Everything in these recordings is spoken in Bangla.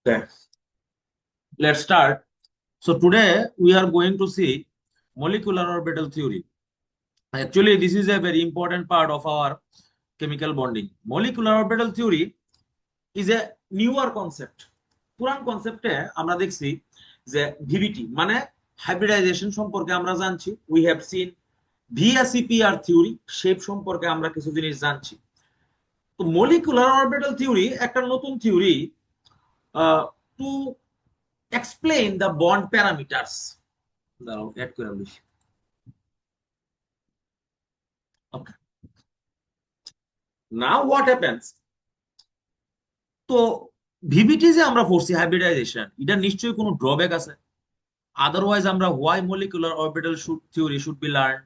Okay, let's start. So today we are going to see molecular orbital theory. Actually, this is a very important part of our chemical bonding. Molecular orbital theory is a newer concept. পুরান কনসেপ্টে আমরা দেখছি যে ভিভিটি মানে হাইব্রিডাইজেশন সম্পর্কে আমরা জানছি। We have seen VSEPR theory, shape সম্পর্কে আমরা কিছু জিনিস জানছি। তো মলিকুলার অরবিটাল থিওরি একটা নতুন theory to explain the bond parameters. দাঁড়াও, add করে বলি। Okay. Now what happens? তো ভিভিটি যে আমরা পড়ছি হাইব্রিডাইজেশন, এটা নিশ্চয়ই কোনো ড্রব্যাক আছে। আদারওয়াইজ আমরা why molecular orbital theory should be learn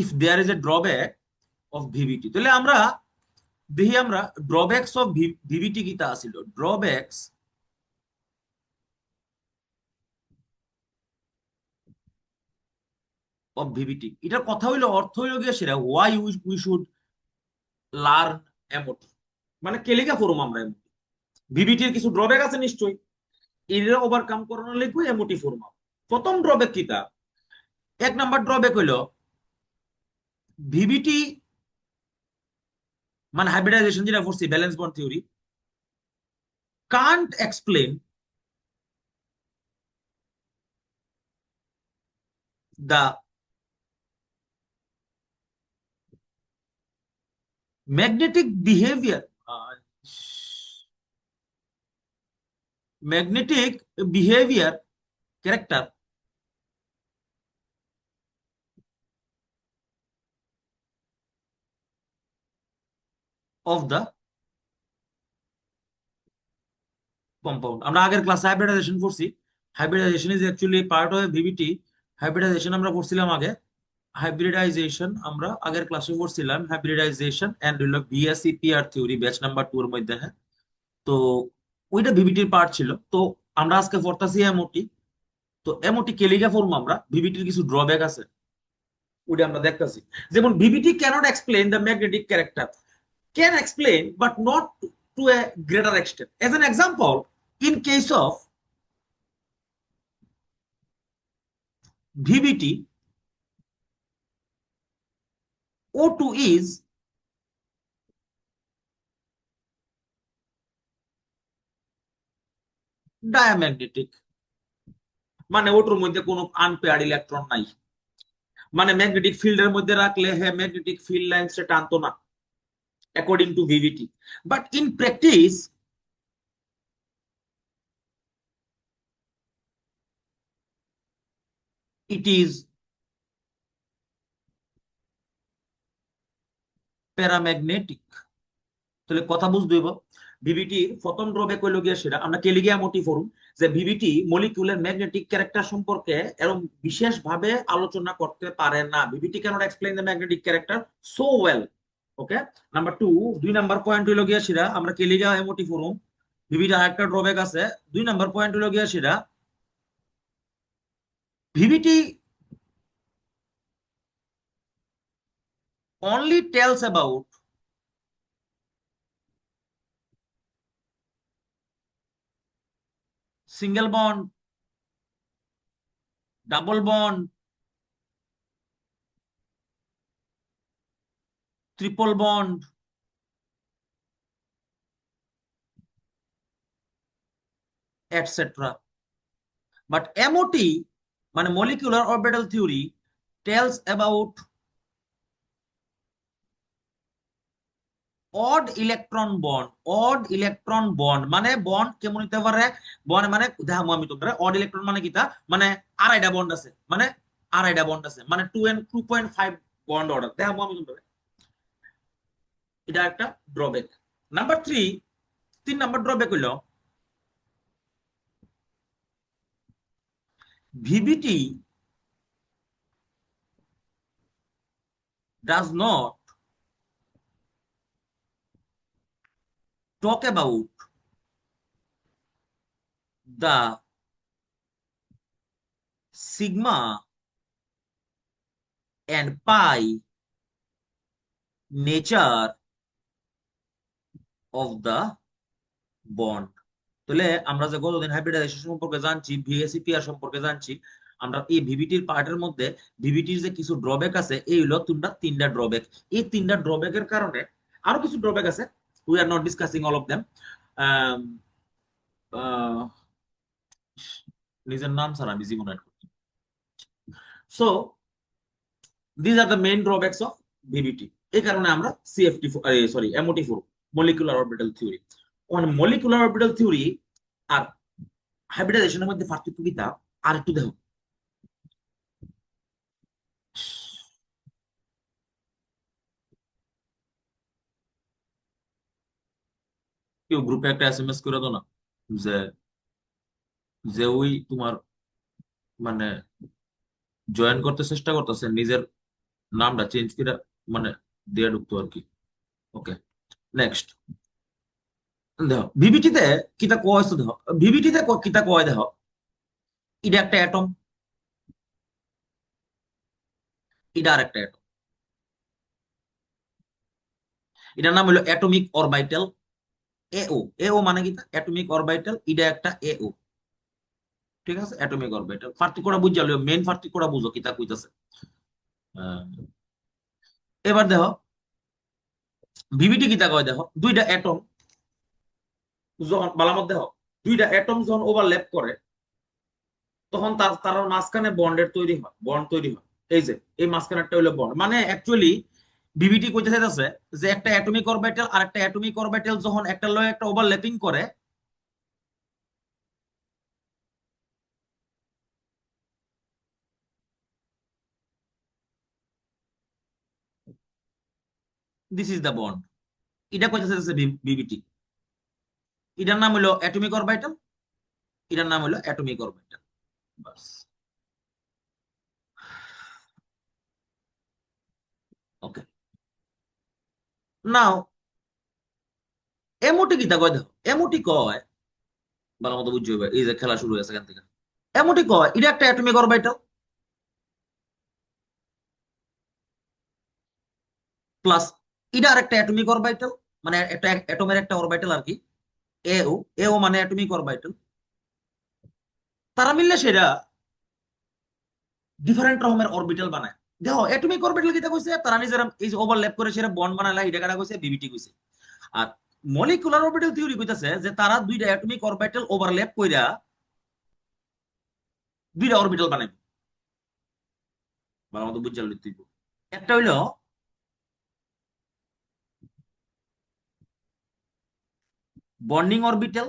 if there is a drawback of VBT. তাহলে আমরা দেখি আমরা ড্রব্যাকস অফ ভিভিটি কিটা আছিল। ড্রব্যাকস অফ ভিভিটি, এটার কথা হইলো অর্থ হইলো গিয়ে সেটা why we should learn MOT, মানে কেলিকা ফরম আমরা এমওটি। ভিভিটির কিছু ড্রব্যাক আছে নিশ্চয়ই, এরা ওভারকাম করানোর লিখবে এমওটি ফরম। প্রথম ড্রব্যাক কিটা? এক নাম্বার ড্রব্যাক হইলো ভিভিটি মানে হাইব্রিডাইজেশন যেটা করছি balance bond theory Kant explain the magnetic behavior character of the compound. আমরা আগের ক্লাসে হাইব্রিডাইজেশন করছি। Hybridization is actually part of VBT. Hybridization আমরা করছিলাম আগে। হাইব্রিডাইজেশন আমরা আগের ক্লাসে করছিলাম hybridization and VSEPR theory batch number 2 এর মধ্যে। হ্যাঁ, তো ওইটা ভিভিটির পার্ট ছিল। তো আমরা আজকে পড়তাছি এমওটি। তো এমওটি কেলিগা ফর্ম আমরা ভিভিটির কিছু ড্রব্যাক আছে ওইটা আমরা দেখতাছি। যেমন VBT cannot explain the magnetic character, can explain but not to a greater extent. As an example, in case of VBT, O2 is diamagnetic, মানে ওটার মধ্যে কোনো আনপেয়ার্ড ইলেকট্রন নাই, মানে ম্যাগনেটিক ফিল্ডের মধ্যে রাখলে হ্যাঁ ম্যাগনেটিক ফিল্ড লাইন সে টানতো না according to VVT. But in practice it is paramagnetic. তাহলে কথা বুঝতে হইব ভিভিটির প্রথম ড্রব্যাক হইল গিয়া সেটা আমরা কেলিগিয়া মোটিভ করুম যে ভিভিটি মলিকিউলের ম্যাগনেটিক ক্যারেক্টার সম্পর্কে এরকম বিশেষ ভাবে আলোচনা করতে পারে না। VBT cannot explain the magnetic character so well. Okay, number 2, 2 number point হইল গিয়া সেটা আমরা কেলিগিয়া মোটিভ করুম। ভিভিটির আরেকটা ড্রব্যাক আছে। 2 নাম্বার পয়েন্ট হইল গিয়া সেটা VVT only tells about single bond, double bond, triple bond, etc. But MOT মানে molecular orbital theory tells about odd electron bond. Odd electron bond মানে বন্ড কেমন হতে পারে? বন্ড মানে দেখাবো আমি তোমরা। odd electron মানে কিটা, মানে আড়াইটা বন্ড আছে, মানে আড়াইটা বন্ড আছে, মানে 2.5 বন্ড অর্ডার দেখাবো আমি তোমরা। এটা একটা ড্রব্যাক। নাম্বার 3, 3 নাম্বার ড্রব্যাক হইল VVT does not talk about the sigma and pi nature of the bond. তাহলে আমরা যে গতদিন হাইব্রিডাইজেশন সম্পর্কে জানছি, ভিএসিপিআর সম্পর্কে জানছি, আমরা এই ভিভিটির পার্টের মধ্যে ভিভিটির যে কিছু ড্রব্যাক আছে, এই হলো তোমরা তিনটা ড্রব্যাক। এই তিনটা ড্রব্যাকের কারণে আরো কিছু ড্রব্যাক আছে, we are not discussing all of them. নিজের নাম ছাড়া আমি জীবন so this are the main drawbacks of VBT. এই কারণে আমরা CFT sorry MOT for molecular orbital theory, মানে মলিকুলার অরবিটাল থিওরি আর হাইব্রিডাইজেশনের মধ্যে পার্থক্য কি তা আর একটু দেখো। কেউ গ্রুপে একটা এসএমএস করে দাও না, যে যে ওই তোমার মানে জয়েন করতে চেষ্টা করতেছে, নিজের নামটা চেঞ্জ করে মানে দিয়ে ঢুকতো আর কি। ওকে, নেক্সট দেখো ভিভিটিতে কিতা কয় তো দেখো, ভিভিটিতে কিতা কয় দেখো, এটা একটা অ্যাটম, এটা আর একটা অ্যাটম, এটার নাম হলো অ্যাটমিক অরবিটাল এও। এও মানে কি অ্যাটমিক অরবিটাল, এটা একটা এও। ঠিক আছে, অ্যাটমিক অরবিটাল পার্থক্যটা বুঝা লিও, মেইন পার্থক্যটা বুঝো কিতা কইতাছে। এবার দেখো ভিভিটি কিতা কয় দেখো, দুইটা অ্যাটম যখন বালামত দেখো, দুইটা অ্যাটম যখন ওভারল্যাপ করে তখন তার মাঝখানে বন্ডের তৈরি হয়, বন্ড তৈরি হয়। এই যে এই মাঝখানেরটা হলো বন্ড, মানে অ্যাকচুয়ালি ভিভিটি কইতে চাইতেছে যে একটা অ্যাটমিক অরবিটাল আর একটা অ্যাটমিক অরবিটাল যখন একটা লয় একটা ওভারল্যাপিং করে, দিস ইজ দ্য বন্ড। এটা কইতে চাইতেছে ভিভিটি। এটার নাম হলো অ্যাটমিক অরবিটাল, এটার নাম হলো অ্যাটমিক অরবিটাল। বাস। ওকে, নাও এমওটি কিতা কয় দেখো, এমওটি কয় ভালো মতো বুঝছো এবার, এই যে খেলা শুরু হয়েছে এখান থেকে। এমওটি কয় এটা একটা অ্যাটমিক অরবিটাল প্লাস এটা আর একটা অ্যাটমিক অরবিটাল, মানে একটা অ্যাটমের একটা অরবিটাল আর কি। এও, এও মানে অ্যাটমিক অরবিটাল, তারা মিললে সেটা ডিফারেন্ট রকমের অরবিটাল বানায়। দেখো অ্যাটমিক অরবিটাল কিতা কইছে, তারা নিজেরা এই যে ওভারল্যাপ করে সেটা বন্ড বানাইলা, এটা কাটা কইছে ভিভিটি কইছে। আর মলিকুলার অরবিটাল থিওরি কইতাছে যে তারা দুইটা অ্যাটমিক অরবিটাল ওভারল্যাপ কইরা দুইটা অরবিটাল বানাইবে। ভালো মতো বুঝাল তুই, একটা হইলো বন্ডিং অরবিটাল,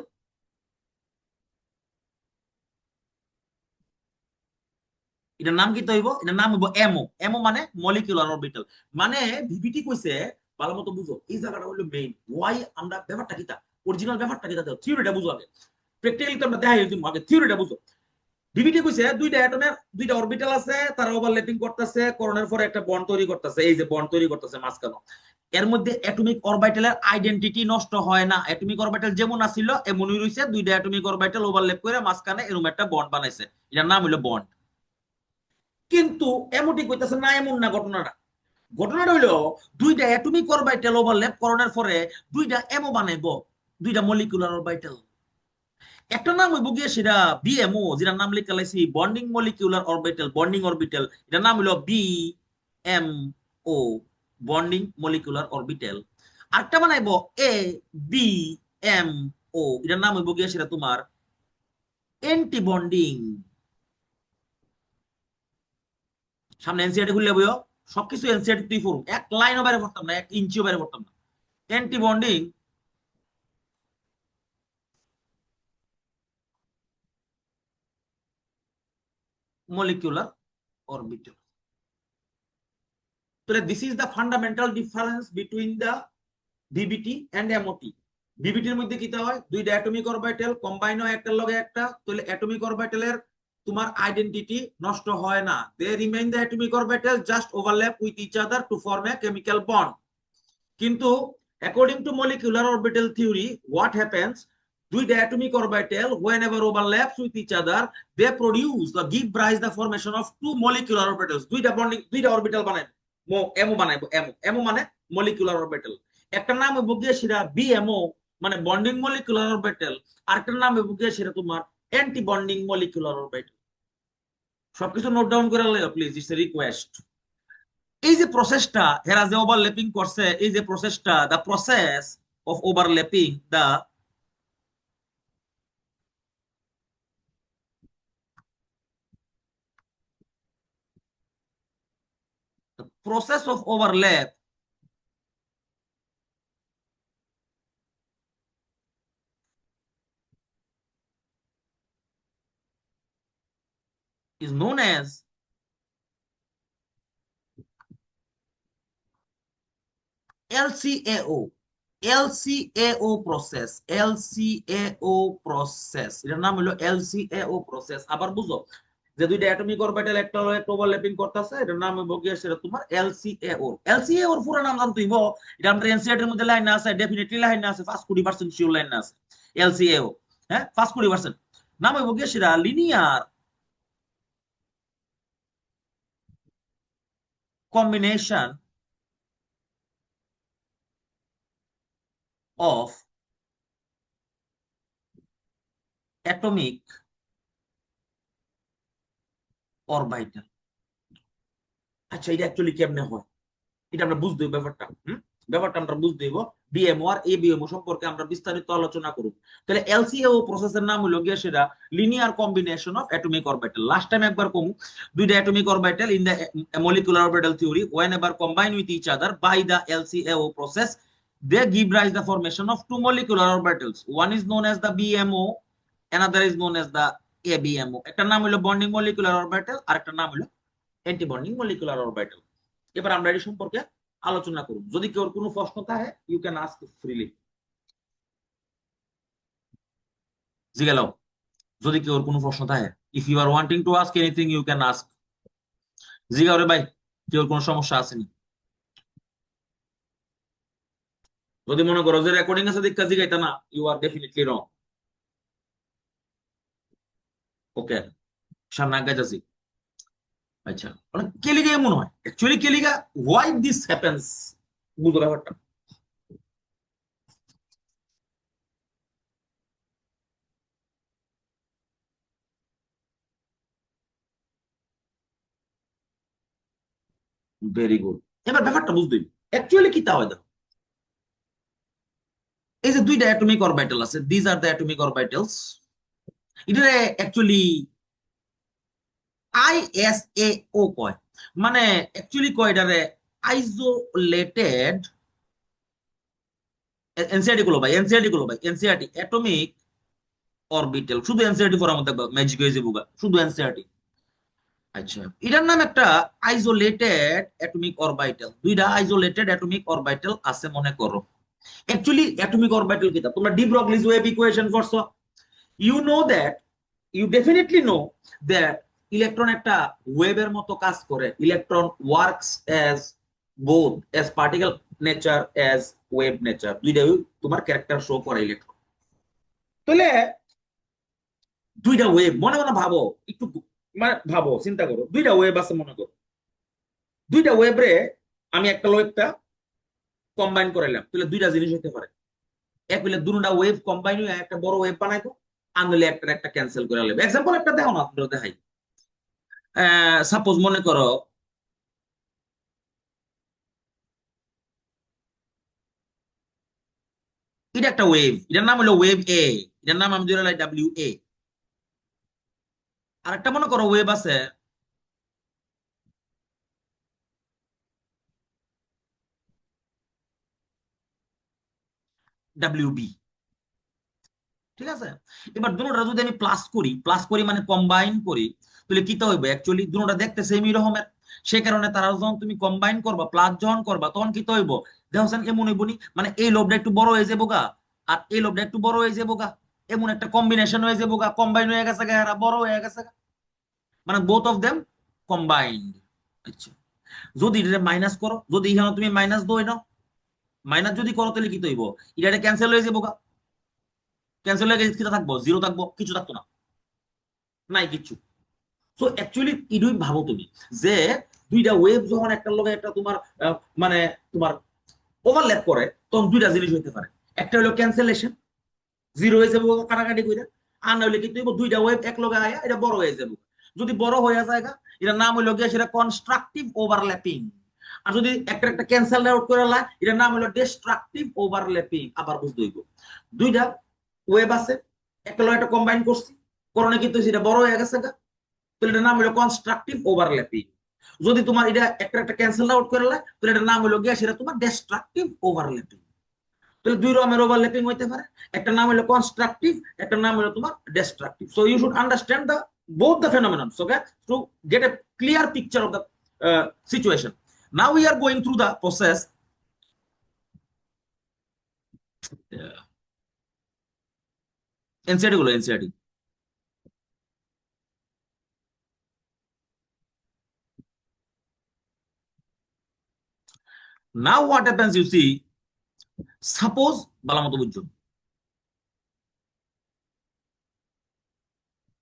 এটার নাম কি তৈব, এটার নাম হইব এমও। এমও মানে মলিকুলার অরবিটাল। মানে ভিভিটি কইছে, ভালো মতো বুঝো এই জায়গাটা হলো মেইন ওয়াই আমরা ব্যাপারটা কিতা, অরিজিনাল ব্যাপারটা কিতা দাও, থিওরিটা বুঝো আগে, প্র্যাকটিক্যালি তো আমরা দেখাই তুমি আগে থিওরিটা বুঝো। ভিভিটি কইছে দুইটা অ্যাটমের দুইটা অরবিটাল আছে, তারা ওভারল্যাপিং করতেছে, করোনার পরে একটা বন্ড তৈরি করতেছে, এই যে বন্ড তৈরি করতেছে মাঝখানে। এর মধ্যে অ্যাটমিক অরবিটালের আইডেন্টিটি নষ্ট হয় না, অ্যাটমিক অরবিটাল যেমন আছিল এমনই রইছে, দুইটা অ্যাটমিক অরবিটাল ওভারল্যাপ করে মাঝখানে এরকম একটা বন্ড বানাইছে, এটার নাম হলো বন্ড। কিন্তু এমনটি কইতাছে না, এমন না ঘটনাটা। ঘটনাটা হইলো দুইটা অ্যাটমিক অরবিটাল ওভারল্যাপ করার পরে দুইটা এমও বানাইবো, দুইটা মলিকুলার অরবিটাল। একটা নাম হইব গিয়ে সেটা বিএমও, যেটা নাম লিখে লাইছি bonding molecular orbital, bonding orbital, এটার নাম হলো B M O, bonding molecular orbital. আরেকটা বানাইবো এ বি এম ও, এটার নাম হইব গিয়ে সেটা তোমার এন্টি বন্ডিং। সামনে এনসিআরটি খুললে বইও, সবকিছু এনসিআরটি তুই পড়ুন, এক লাইনও বাইরে পড়তাম না, এক ইঞ্চিও বাইরে পড়তাম না। Anti bonding molecular orbital. So this is the fundamental difference between the VBT and MOT. VBT এর মধ্যে কিটা হয়, দুইটা অ্যাটমিক অরবিটাল কম্বাইন হয় একটার লগে একটা, তাহলে অ্যাটমিক অরবিটালের তোমার আইডেন্টিটি নষ্ট হয় না, they remain the atomic orbital just overlap with each other to form a chemical bond. কিন্তু according to molecular orbital theory what happens, দুইটা atomic orbital whenever overlaps with each other they produce or give rise the formation of two molecular orbitals, দুইটা বন্ডিং দুইটা অরবিটাল বানায় এমও বানাইবো। এমও, এমও মানে মলিকুলার অরবিটাল। একটা নাম হইব গিয়ে সেটা বিএমও মানে বন্ডিং মলিকুলার অরবিটাল, আরেকটার নাম হবে কি সেটা তোমার অ্যান্টি বন্ডিং মলিকুলার অরবিটাল। সবকিছু নোট ডাউন করে লাও প্লিজ, ইটস এ রিকোয়েস্ট। এই যে প্রসেসটা এরা যে ওভারল্যাপিং করছে, এই যে প্রসেসটা, the process of overlapping, the process of overlap is known as LCAO. LCAO process, LCAO process, এটার নাম হলো LCAO process। আবার বুঝো যে দুইটা অ্যাটমিক অরবিটাল একটা ওভারল্যাপিং করতেছে, এটার নাম হলো গিয়ে সেটা তোমার LCAO। LCAO এর পুরো নাম জানতো ইবো, এটা আমাদের এনসিইআরটি এর মধ্যে লাইন আছে, ডেফিনেটলি লাইন আছে, 5% শিওর লাইন আছে LCAO। হ্যাঁ, 5% নাম হলো গিয়ে সেটা linear combination of atomic orbital। আচ্ছা, এটা অ্যাকচুয়ালি কেমনে হয় এটা আমরা বুঝতে হবে ব্যাপারটা। ব্যাপারটা আমরা বুঝতে হইব, বিএমও আর এবিএমও সম্পর্কে আমরা বিস্তারিত আলোচনা করব। তাহলে এলসিএও প্রসেসের নাম হলো গিয়ে সেটা linear combination of atomic orbital. Last time একবার কমু, দুইটা atomic orbital in the molecular orbital theory whenever combined with each other by the LCAO process they give rise the formation of two molecular orbitals, one is known as the BMO, another is known as the ABMO। একটা নাম হলো বন্ডিং মলিকুলার অরবিটাল আর একটা নাম হলো অ্যান্টি বন্ডিং মলিকুলার অরবিটাল। এবার আমরা এর সম্পর্কে আলোচনা করব। যদি কেউ কোনো প্রশ্ন থাকে ইউ ক্যান আস্ক ফ্রিলি, জিজ্ঞাসাও যদি কেউ কোনো প্রশ্ন থাকে। If you are wanting to ask anything you can ask, জিজ্ঞাসা রে ভাই, কেউ কোনো সমস্যা আসেনি? যদি মনে করো যে রেকর্ডিং আছে দেখা জিগাইতা না, ইউ আর ডেফিনেটলি রং। ওকে, সামনে আগাইতাছি। আচ্ছা, মানে কেলিগা এমন হয় অ্যাকচুয়ালি, কেলিগা হোয়াই দিস হ্যাপেন্স, বুঝো ব্যাপারটা। Very good. এবার ব্যাপারটা বুঝতে অ্যাকচুয়ালি কি তা হয় দেখো, এই যে দুইটা অ্যাটমিক অরবিটাল আছে, this are the atomic orbitals, এটা অ্যাকচুয়ালি আইএসএও কয়। মানে অ্যাকচুয়ালি কয় এটারে আইসোলেটেড, এনসিআরটি গুলো ভাই, এনসিআরটি গুলো ভাই, এনসিআরটি অ্যাটমিক অরবিটাল, শুধু এনসিআরটি পড়ার মধ্যে ম্যাজিক হয়ে যাবো গা, শুধু এনসিআরটি। আচ্ছা, এটার নাম একটা আইসোলেটেড অ্যাটমিক অরবিটাল, দুইটা আইসোলেটেড অ্যাটমিক অরবিটাল আছে মনে করো। অ্যাকচুয়ালি অ্যাটমিক অরবিটাল কি, তোমরা ডি ব্রগলিজ ওয়েভ ইকুয়েশন করছো, you know that, you definitely know that electron একটা ওয়েবের মতো কাজ করে। Electron works as both as particle nature as wave nature, দুইটাই তোমার ক্যারেক্টার শো করে ইলেকট্রন। তাহলে দুইটা ওয়েভ মনে মনে ভাবো একটু, মানে ভাবো চিন্তা করো, দুইটা ওয়েভ আছে মনে করো, দুইটা ওয়েব রে আমি একটা ওয়েবটা কম্বাইন করাইলাম, তাহলে দুইটা জিনিস হতে পারে। এক হইলে দুটা ওয়েভ কম্বাইন হয়ে একটা বড় ওয়েভ বানাইবো, আর নইলে একটা একটা ক্যান্সেল করে নেবে। এক্সাম্পল একটা দেখো না, আপনারা দেখাই। সাপোজ মনে করো এটা একটা ওয়েভ, এটার নাম হলো ওয়েভ এ, এটার নাম আমি ধরে ডাব্লিউ এ। আর একটা মনে করো ওয়েভ আছে ডাব্লিউ বি, ঠিক আছে? এবার দুটোটা যদি আমি প্লাস করি, প্লাস করি মানে কম্বাইন করি, তাহলে কি তো হইবে, অ্যাকচুয়ালি দুটোটা দেখতে সেমই রকমের। সেই কারণে তারা যখন তুমি কম্বাইন করবা, প্লাস যখন করবা, তখন কি তো হইব, দেখছেন এমন হইব নি, মানে এই লোভটা একটু বড় হয়ে যাবো গা, আর এই লোভটা একটু বড় হয়ে যাবো গা, এমন একটা কম্বিনেশন হয়ে যাবো গা, কম্বাইন হয়ে গেছে গা, এরা বড় হয়ে গেছে গা, মানে বোথ অফ দেম কম্বাইন্ড। আচ্ছা, যদি এটা মাইনাস করো, যদি এখানে তুমি মাইনাস দো, এটা মাইনাস যদি করো তাহলে কি তো হইব, এটা ক্যান্সেল হয়ে যাবো গা, ক্যান্সেল হয়ে গেছে, কি থাকবো, জিরো থাকবো, কিছু থাকতো না, নাই কিচ্ছু। সো অ্যাকচুয়ালি ইডুই ভাবো তুমি যে দুইটা ওয়েভ যখন একটা লগে একটা তোমার মানে তোমার ওভারল্যাপ করে, তখন দুইটা জিনিস হইতে পারে। একটা হলো ক্যান্সেলেশন, জিরো হয়ে যাবো কাটাকাটি করে। আর না হলে কিন্তু দুইটা ওয়েভ এক লগে আয়া এটা বড় হয়ে যাবে। যদি বড় হয়ে যায় এটার নাম হইলো গিয়ে সেটা কনস্ট্রাকটিভ ওভারল্যাপিং। আর যদি একটা একটা ক্যান্সেল আউট করে লাই এটার নাম হলো ডিস্ট্রাকটিভ ওভারল্যাপিং। আবার বুঝতে হইব দুইটা ওয়েভ আছে একটা লগে একটা কম্বাইন করছি, করণে কিন্তু সেটা বড় হয়ে গেছে গা, তাহলে এটার নাম হলো কনস্ট্রাকটিভ ওভারল্যাপিং। যদি তোমার এটা একটা একটা ক্যান্সেল আউট করে লাই তাহলে এটার নাম হলো গিয়ে সেটা তোমার ডিস্ট্রাকটিভ ওভারল্যাপিং। তাহলে দুই রকমের ওভারল্যাপিং হইতে পারে, একটা নাম হলো কনস্ট্রাকটিভ, একটা নাম হলো তোমার destructive. So you should understand the both the phenomena, okay, to get a clear picture of the situation. Now we are going through the process. NCERT গুলো NCERT now what happens you see, suppose ভালো মতো বুঝছো,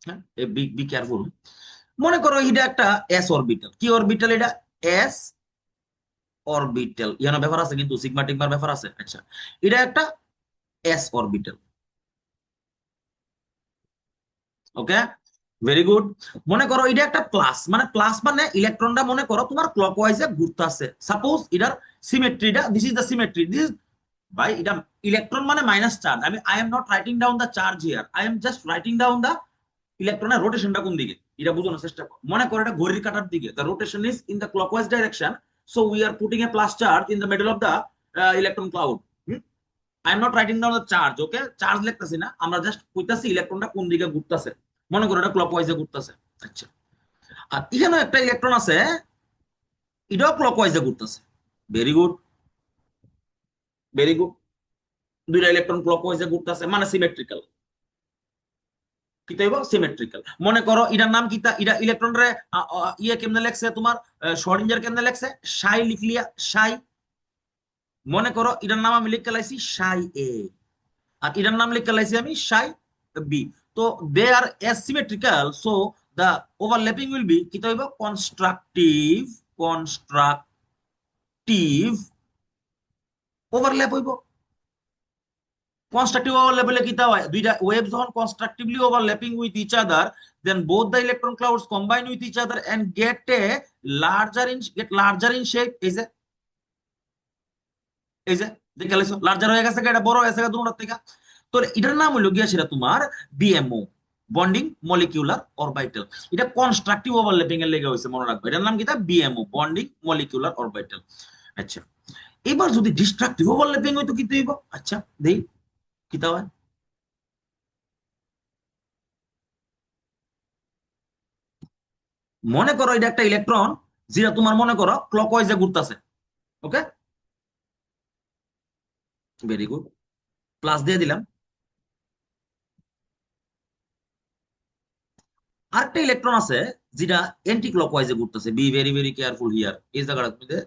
হ্যাঁ বি কেয়ারফুল। মনে করো এটা একটা এস অরবিটাল, কি অরবিটাল এটা, এস অরবিটাল, ইয়ানো ব্যাপার আছে কিন্তু সিগমা টিগমার ব্যাপার আছে। আচ্ছা এটা একটা এস অরবিটাল, ওকে ভেরি গুড। মনে করো এটা একটা প্লাস, মানে প্লাস মানে ইলেকট্রনটা মনে করো তোমার ক্লকওয়াইজে ঘুরতেছে। সাপোজ এটার সিমেট্রিটা, this is the symmetry, this ভাই এটা ইলেকট্রন মানে minus charge. I am not writing down the charge here, I am just writing down the ইলেকট্রনের রোটেশনটা কোন দিকে এটা বোঝানোর চেষ্টা করো। মনে করো এটা ঘড়ির কাঁটার দিকে, the rotation is in the clockwise direction, so we are putting A plus charge in the middle of the electron cloud. I am not writing down the charge, okay charge লিখতেছি না, আমরা জাস্ট কইতাছি ইলেকট্রনটা কোন দিকে ঘুরতেছে। মনে করো এটা ক্লকওয়াইজে ঘুরতেছে। আচ্ছা আর এখানে একটা ইলেকট্রন আছে, এটাও ক্লকওয়াইজে ঘুরতেছে। Very good, very good. দুইটা ইলেকট্রন ক্লকওয়াইজে ঘুরতেছে মানে সিমেট্রিক্যাল। কি তাইব সিমেট্রিক্যাল। মনে করো এটার নাম কি, এটা ইলেকট্রন রে ইয়ে কেমনে লেখছে তোমার, শর্ডিঞ্জার কেমনে লেখছে, সাই লিখলিয়া সাই। মনে করো এটার নাম আমি লিখে লাইছি সাই এ, আর এটার নাম লিখে লাইছি আমি সাই বি। তো they are asymmetrical, so the overlapping will be কি হইব, কনস্ট্রাকটিভ ওভারল্যাপ হইব। কনস্ট্রাকটিভ ওভারল্যাপ হলে কি হয়, দুইটা ওয়েভ যখন constructively overlapping with each other, then both the electron clouds combine with each other and get larger in shape। এই যে দেখে লাইছো লার্জার হয়ে গেছে, এটা বড় হয়ে গেছে দুটোর থেকে। তো এটার নাম হলো গিয়া সেটা তোমার বিএমও, বন্ডিং মলিকিউলার অরবিটাল। এটা কনস্ট্রাকটিভ ওভারল্যাপিং এর লেগে হয়েছে, মনে রাখবে এটার নাম কি, বিএমও বন্ডিং মলিকিউলার অরবিটাল। আচ্ছা এবার যদি ডিস্ট্রাকটিভ ওভারল্যাপিং হইতো কি হইব, আচ্ছা দেই কি তা হয়। মনে করো এটা একটা ইলেকট্রন যেটা তোমার মনে করো ক্লকওয়াইজে ঘুরতেছে, ওকে ভেরি গুড, প্লাস দিয়ে দিলাম। আরেকটা ইলেকট্রন আছে যেটা এন্টি ক্লকওয়াইজে ঘুরতেছে, B very very careful here, এই জায়গাটা তুমি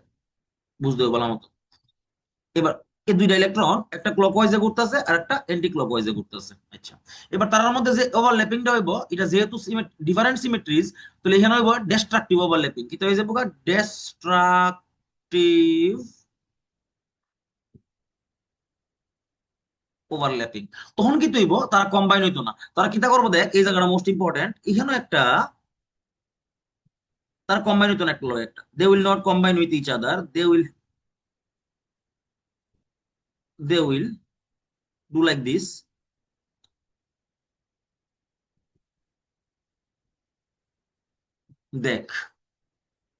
বুঝতে হবে ভালো মতো। এবার এই দুইটা ইলেকট্রন একটা ক্লকওয়াইজে ঘুরতেছে আর একটা এন্টি ক্লকওয়াইজে ঘুরতেছে। আচ্ছা এবার তার মধ্যে যে ওভারল্যাপিংটা হইব, এটা যেহেতু ডিফারেন্ট সিমেট্রিজ, তাহলে এখানে হইব ডিস্ট্রাকটিভ ওভারল্যাপিং। কি হয়ে যাবে, ডিস্ট্রাকটিভ ওভারল্যাপিং। তখন কি হইব, তারা কম্বাইন হইতো না, তারা কিতা করবো দেখ, এই জায়গাটা মোস্ট ইম্পর্টেন্ট, এখানে একটা তারা কম্বাইন হইতো না, একটা লয় একটা, they will not combine with each other, they will do like this. দেখ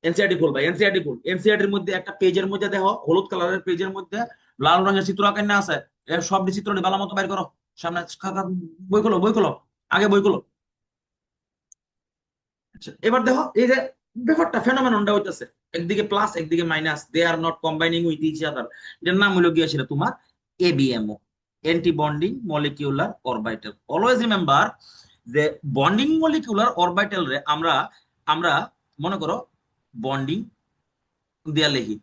এনসিআরটি খোল ভাই, এনসিআরটি খোল, এনসিআরটির মধ্যে একটা পেজের মধ্যে দেখো, হলুদ কালারের পেজের মধ্যে লাল রঙের চিত্র আঁকেন না আছে, এর সব চিত্র ভালো মতো বাইর করো সামনে। বই খোলো, বই খোলো, আগে বই খোলো। আচ্ছা এবার দেখো এই যে ব্যাপারটা ফেনোমেননটা হইতেছে, একদিকে প্লাস একদিকে minus, they are not combining with each other. এটার নাম হলো গিয়ে সেটা তোমার ABMO, anti bonding molecular orbital. Always remember যে বন্ডিং মলিকিউলার অরবিটাল রে আমরা আমরা মনে করো বন্ডিং দিয়া লিখি,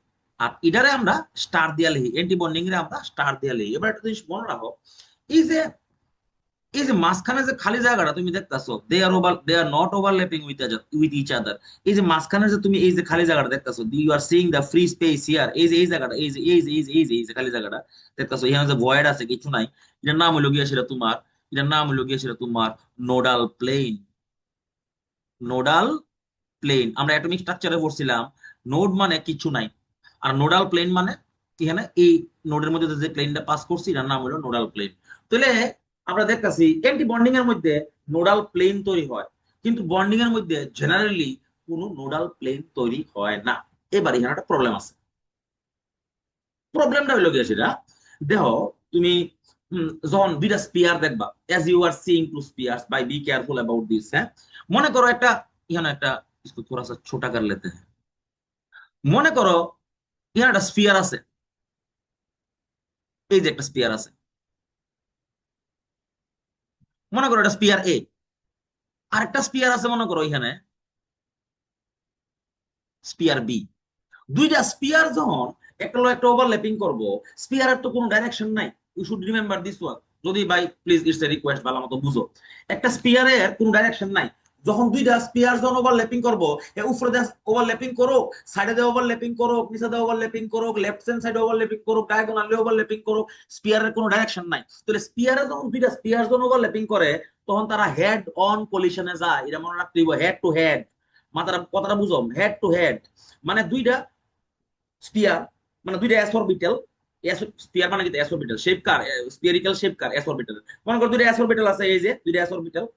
আর ইডারে আমরা স্টার দিয়া লিখি, অ্যান্টি বন্ডিং রে আমরা স্টার দিয়া লিখি। এবার একটা জিনিস মনে রাখো, এই যে এই যে মাঝখানে যে খালি জায়গাটা তুমি দেখতেছো, they are not overlapping with each other. এই যে মাঝখানে যে তুমি এই যে খালি জায়গাটা দেখতেছো, you are seeing the free space here, এই যে এই জায়গাটা, এই যে খালি জায়গাটা দেখতেছো, এখানে যে ভয়েড আছে, কিছু নাই, এটার নাম হলো গিয়ে সেটা তোমার, এটার নাম হলো গিয়ে সেটা তোমার নোডাল প্লেন। নোডাল প্লেন আমরা অ্যাটমিক স্ট্রাকচারে পড়ছিলাম, নোড মানে কিছু নাই, আর নোডাল প্লেন মানে এখানে এই নোডের মধ্যে যে প্লেনটা পাস করছি এটার নাম হলো নোডাল প্লেন। তাহলে আমরা দেখতেছি অ্যান্টি বন্ডিং এর মধ্যে নোডাল প্লেন তৈরি হয়, কিন্তু বন্ডিং এর মধ্যে জেনারেলি কোনো নোডাল প্লেন তৈরি হয় না। এবার এখানে একটা প্রবলেম আছে। প্রবলেমটা হলো গিয়ে সেটা, দেখো তুমি যখন দুইটা স্পিয়ার দেখবা, as you are seeing two spheres, by be careful about this, হ্যাঁ। মনে করো একটা, এখানে একটা, इसको थोड़ा सा छोटा कर लेते हैं। মনে করো এখানে একটা স্পিয়ার আছে, এই যে একটা স্পিয়ার আছে, মনে করো এটা স্পিয়ার এ, আর একটা স্পিয়ার আছে মনে করো এখানে স্পিয়ার বি। দুইটা স্পিয়ার যখন একটা একটা ওভারল্যাপিং করবো, স্পিয়ারের তো কোনো ডাইরেকশন নাই। You should remember this one. যদি ভাই প্লিজ ইটস এ রিকোয়েস্ট, ভালো মতো বুঝো, একটা স্পিয়ারের কোনো ডাইরেকশন নাই। যখন দুইটা স্পিয়ার যখন ওভারল্যাপিং করবো, উপরে দিয়ে ওভারল্যাপিং করো, সাইডে দিয়ে ওভারল্যাপিং করো, নিচে দিয়ে ওভারল্যাপিং করো, লেফট হ্যান্ড সাইডে ওভারল্যাপিং করো, ডায়াগোনালি ওভারল্যাপিং করো, স্পিয়ারের কোনো ডাইরেকশন নাই। তাহলে স্পিয়ারে যখন দুইটা স্পিয়ার যখন ওভারল্যাপিং করে, তখন তারা হেড অন কলিশনে যায়। এটা মনে রাখতে হইব, হেড টু হেড। মাথাটা কথাটা বুঝো, হেড টু হেড মানে দুইটা স্পিয়ার, মানে দুইটা এস অরবিটাল। স্পিয়ার মানে কি এস অরবিটাল শেপ কার, স্পিয়ারিক্যাল শেপ কার এস অরবিটাল। মনে করো দুইটা এস অরবিটাল আছে, এই যে দুইটা এস অরবিটাল,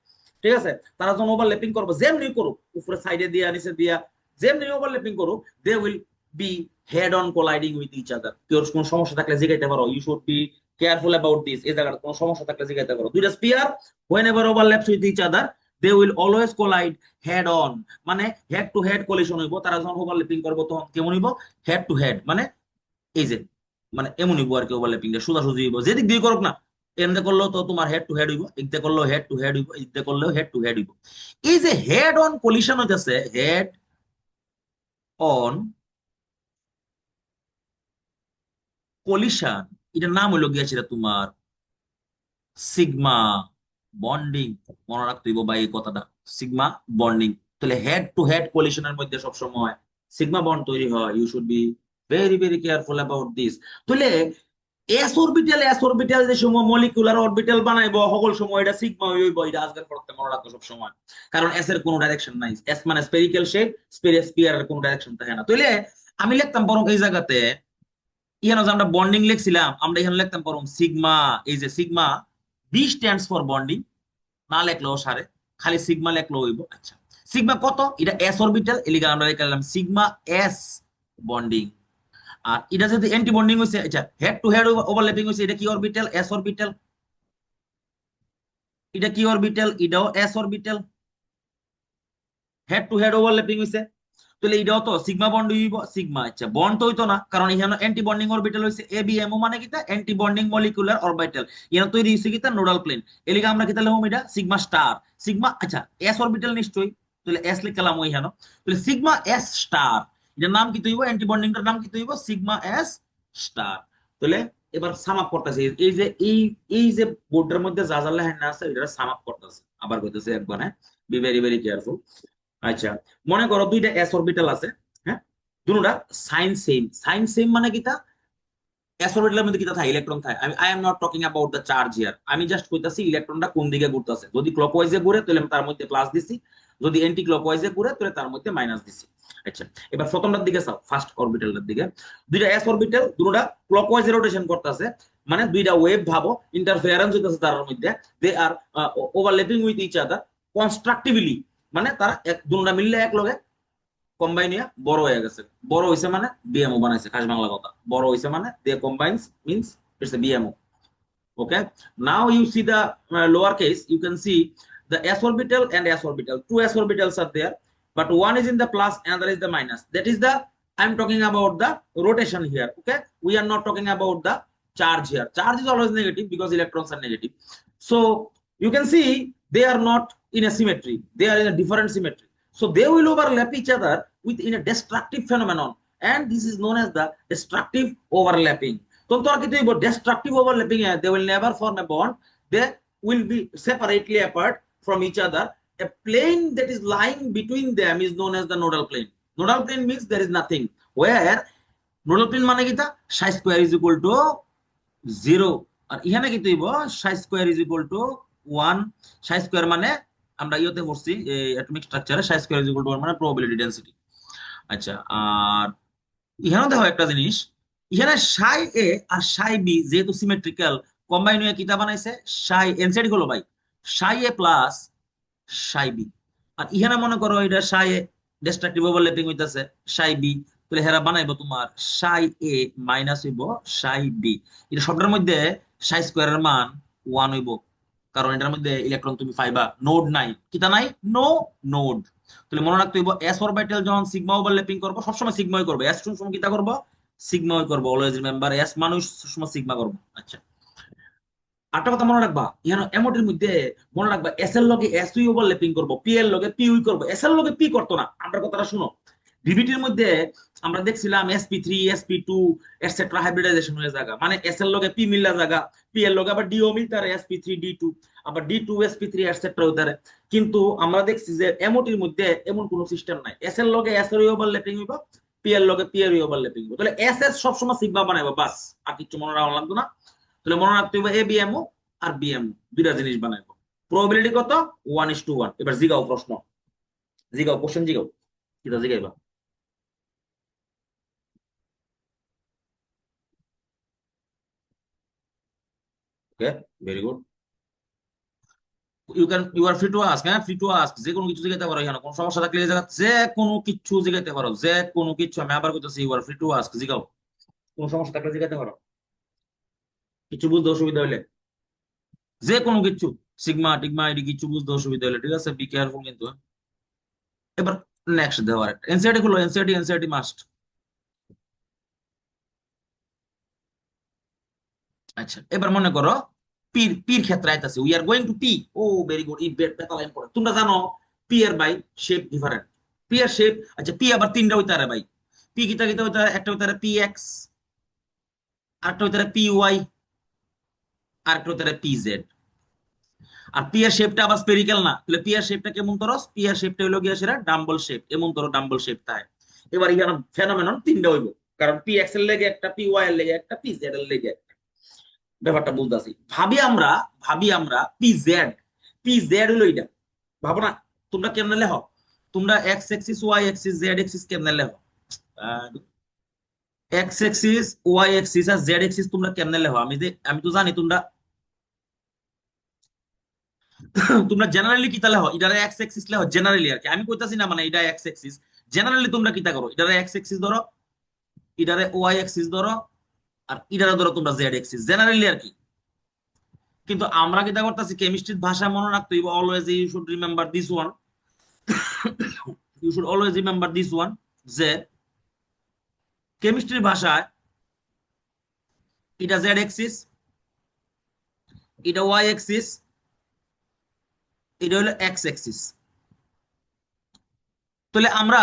ঠিক আছে। তারা যখন ওভারল্যাপিং করবে, যেমনি করুক, উপরে সাইডে দিয়া নিচে দিয়া যেমনি ওভারল্যাপিং করুক, they will be head on colliding with each other. কেউ কোনো সমস্যা থাকলে জিগাইতে পারো, you should be careful about this. এই জায়গায় কোনো সমস্যা থাকলে জিগাইতে পারো। দুইটা sphere whenever overlaps with each other, they will always collide head on, মানে হেড টু হেড কলিশন হইব। তারা যখন ওভারল্যাপিং করবো তখন কেমন হইব, হেড টু হেড, মানে এই যে মানে এমন হইব আর কি। ওভারল্যাপিংটা সোজাসুজি হইব, যেদিক দিয়ে করুক না, এমনি করলেও তো তোমার হেড টু হেড হইব, ইকতে করলেও হেড টু হেড হইব, ইকতে করলেও হেড টু হেড হইব। এই যে হেড অন কলিশন হইতেছে, হেড অন কলিশন, এটার নাম হইলো গিয়েছিল তোমার সিগমা বন্ডিং। মনে রাখতে হইব বা এই কথাটা, সিগমা বন্ডিং। তাহলে হেড টু হেড কলিশনের মধ্যে সবসময় সিগমা বন্ড তৈরি হয়। You should be very very careful about this. তাহলে এস অরবিটাল যে সময় মলিকুলার অরবিটাল বানাইবো, সকল সময় এটা সিগমা হইব। এটা আজকের পড়তে মনে রাখবো সব সময়, কারণ এস এর কোনো ডাইরেকশন নাই। এস মানে স্পেরিক্যাল শেপ, স্পিয়ারের কোনো ডাইরেকশন থাকে না। তাইলে আমি লিখতাম বরং এই জায়গাতে, এখানে যে আমরা বন্ডিং লিখছিলাম, আমরা এখানে লিখতাম বরং সিগমা। এই যে sigma, B stands for bonding, না লেখলেও সারে, খালি সিগমা লেখলেও হইব। আচ্ছা, সিগমা কত, এটা এস অরবিটাল, এলিগা আমরা লিখলাম সিগমা এস বন্ডিং। আর এটা যদি অ্যান্টি বন্ডিং হইছে, আচ্ছা হেড টু হেড ওভারল্যাপিং হইছে, এটা কি অরবিটাল, এস অরবিটাল। এটা কি অরবিটাল, এটাও S orbital. Head to head overlapping হইছে, তাহলে এটাও তো সিগমা বন্ড হইব। সিগমা, আচ্ছা বন্ড তো হইতো না, কারণ এখানে অ্যান্টি বন্ডিং অরবিটাল হইছে এ বি এম ও, মানে কিটা অ্যান্টি বন্ডিং মলিকুলার অরবিটাল। এখানে তৈরি হইছে কিটা নোডাল প্লেন। এলিগা আমরা কিতা লিখব, এটা সিগমা স্টার। সিগমা, আচ্ছা এস অরবিটাল নিশ্চয়ই, তাহলে এস লিখলাম ওইখানে। তাহলে সিগমা এস স্টার, এটার নাম কি হইব, অ্যান্টি বন্ডিংটার নাম কি হইব, সিগমা এস স্টার। তাহলে এবার সাম আপ করতেছে, এই যে এই যে বোর্ডের মধ্যে যা যা লেখা আছে এটা সাম আপ করতেছে, আবার কইতেছে একবার, হ্যাঁ। B very very careful. আচ্ছা, মনে করো দুইটা এস অরবিটাল আছে, হ্যাঁ, দুটোটা সাইন সেম। সাইন সেম মানে কিটা, এস অরবিটালের মধ্যে কিটা থাকে, ইলেকট্রন থাকে। I am not talking about the charge here, আমি জাস্ট কইতাছি ইলেকট্রনটা কোন দিকে ঘুরতেছে। যদি ক্লকওয়াইজে ঘুরে তাহলে তার মধ্যে প্লাস দিছি, যদি এন্টি ক্লকওয়াইজে ঘুরে তাহলে তার মধ্যে মাইনাস দিছি। আচ্ছা, এবার প্রথমটার দিকে চাও, ফার্স্ট অরবিটালের দিকে। দুইটা এস অরবিটাল, দুটোটা ক্লকওয়াইজে রোটেশন করতেছে, মানে দুইটা ওয়েভ ভাবো, ইন্টারফেয়ারেন্স হইতেছে তার মধ্যে। They are overlapping with each other constructively, মানে তারা দুটোটা মিললে এক লগে কম্বাইন হইয়া বড় হয়ে গেছে। বড় হইছে মানে বিএমও বানাইছে, খাস বাংলা কথা। বড় হইছে মানে they combines means it's a BMO. Okay, now you see the lower case, you can see the s orbital and s orbital, two s orbitals are there, but one is in the plus, another is the minus. That is the, I'm talking about the rotation here. Okay, we are not talking about the charge here. Charge is always negative because electrons are negative. So you can see they are not in a symmetry, they are in a different symmetry. So they will overlap each other within a destructive phenomenon, and this is known as the destructive overlapping. So destructive overlapping, they will never form a bond, they will be separately apart from each other. A plane that is lying between them is known as the nodal plane. Nodal plane means there is nothing, where nodal plane মানে কি তা psi square is equal to 0 আর এখানে কি হইব psi square is equal to 1 psi square মানে আমরা ইওতে পড়ছি atomic স্ট্রাকচারে psi square is equal to 1 মানে প্রবাবিলিটি ডেনসিটি। আচ্ছা, আর এখানেও দেখো একটা জিনিস, এখানে সাই এ আর সাই বি যেহেতু সিমেট্রিক্যাল কম্বাইন হয়ে কিতা বানাইছে সাই এনসাইড হলো ভাই সাই এ প্লাস সাই বি। আর এখানে মনে করো এটা সাই এ ডিস্ট্রাকটিভ ওভারল্যাপিং হইতাছে সাই বি, তাহলে হেরা বানাইবো তোমার সাই এ মাইনাস হইব সাই বি। এটা সবটার মধ্যে সাই স্কোয়ারের মান 1 হইব, কারণ এটার মধ্যে ইলেকট্রন তুমি পাইবা, নোড নাই, কিতা নাই, নো নোড। তাহলে মনে রাখতে হইব এস অরবিটাল যখন সিগমা ওভারল্যাপিং করবো সবসময় সিগমাই করবো, এস সময় কিতা করবো সিগমাই করবো, অলওয়েজ রিমেম্বার এস মানুষ সবসময় সিগমা করবো। আচ্ছা, আরেকটা কথা মনে রাখবা, এখানে এমোটির মধ্যে মনে রাখবা এস এর লগে এস উই ওভারল্যাপিং করবো, পি এর লগে পি উই করবো, এস এর লগে পি করতো না। আমরা কথাটা শুনো, ডিভিটির মধ্যে আমরা দেখছিলাম sp3 sp2 এটসেট্রা হাইব্রিডাইজেশন হয়ে জায়গা, মানে এস এর লগে পি মিললা জায়গা, পি এর লগে আবার ডিও মিলতারে sp3 d2 আবার d2 sp3 এটসেট্রা হইতারে। কিন্তু আমরা দেখছি যে এমওটির মধ্যে এমন কোনো সিস্টেম নাই, এস এর লগে এস এর ওভারল্যাপিং হইব, পি এর লগে পি এর ওভারল্যাপিং হইব। তাহলে এস এস সব সময় সিগমা বানাইবো, বাস আর কিছু মনে রাখা লাগতো না। তাহলে মনে রাখতে হইব A B M O R B M দুইটা জিনিস বানাইবো। প্রবাবিলিটি কত 1:1। এবার জিগাও প্রশ্ন, জিগাও কোশ্চেন জিগাও, কিটা জিগাইবা? Okay, very good. You are free to ask, হ্যাঁ ফ্রি টু আস্ক, যে কোনো কিছু জিজ্ঞাসা করো, এখানে কোনো সমস্যা থাকলে এই জায়গা যে কোনো কিছু জিজ্ঞাসা করো, যে কোনো কিছু। আমি আবার কইতাছি you are free to ask, জিগাও, কোনো সমস্যা থাকলে জিজ্ঞাসা করো, কিছু বুঝতে অসুবিধা হইলে যে কোনো কিছু, সিগমা টিগমা এটি কিছু বুঝতে অসুবিধা হইলে, ঠিক আছে, বি কেয়ারফুল কিন্তু। এবার নেক্সট দেওয়ার একটা এনসিআরটি খুলো, এনসিআরটি এনসিআরটি মাস্ট। আচ্ছা, এবার মনে করো পির পির ক্ষেত্রে আইতাছে, we are going to P. Oh very good, it বেটা লাইন পড়ে। তোমরা জানো পি এর ভাই শেপ ডিফারেন্ট, পি এর শেপ। আচ্ছা, পি আবার তিনটা হইতারে ভাই, পি কিতা কিতা হইতারে, একটা হইতারে পি এক্স, আরেকটা হইতারে পি ওয়াই, আরেকটা হইতারে পি জেড। আর পি এর শেপটা আবার স্পেরিক্যাল না, তাহলে পি এর শেপটা কেমন করো, পি এর শেপটা হইলো গিয়া সেটা ডাম্বল শেপ, এমন করো ডাম্বল শেপ তাই। এবার এখানে ফেনোমেনন তিনটা হইব, কারণ পি এক্স এর লেগে একটা, পি ওয়াই এর লেগে একটা, পি জেড এর লেগে একটা। ব্যাপারটা বুঝতেছি, ভাবি আমরা পি জেড, পি জেড হইলো এটা, ভাবো না তোমরা কেমনে লেখো, তোমরা X axis Y axis Z axis কেমনে লেখো, এক্স এক্সিস ওয়াই এক্সিস আর জেড এক্সিস তোমরা কেমনে লেখো? আমি তো জানি তোমরা তোমরা জেনারেলি কিতা লেখো, এটারে এক্স এক্সিস লেখো জেনারেলি আর কি, আমি কইতাছি না মানে এটা এক্স এক্সিস। জেনারেলি তোমরা কিতা করো, এটারে এক্স এক্সিস ধরো, এটারে ওয়াই এক্সিস ধরো, আর এটারে ধরো তোমরা জেড এক্সিস, জেনারেলি আর কি। কিন্তু আমরা কিতা করতেছি, কেমিস্ট্রির ভাষায় মনে রাখতে হইব always, you should remember this one, you should always remember this one, যে কেমিস্ট্রির ভাষায় এটা জেড এক্সিস, এটা ওয়াই এক্সিস, এটা হলো এক্স এক্সিস। তাহলে আমরা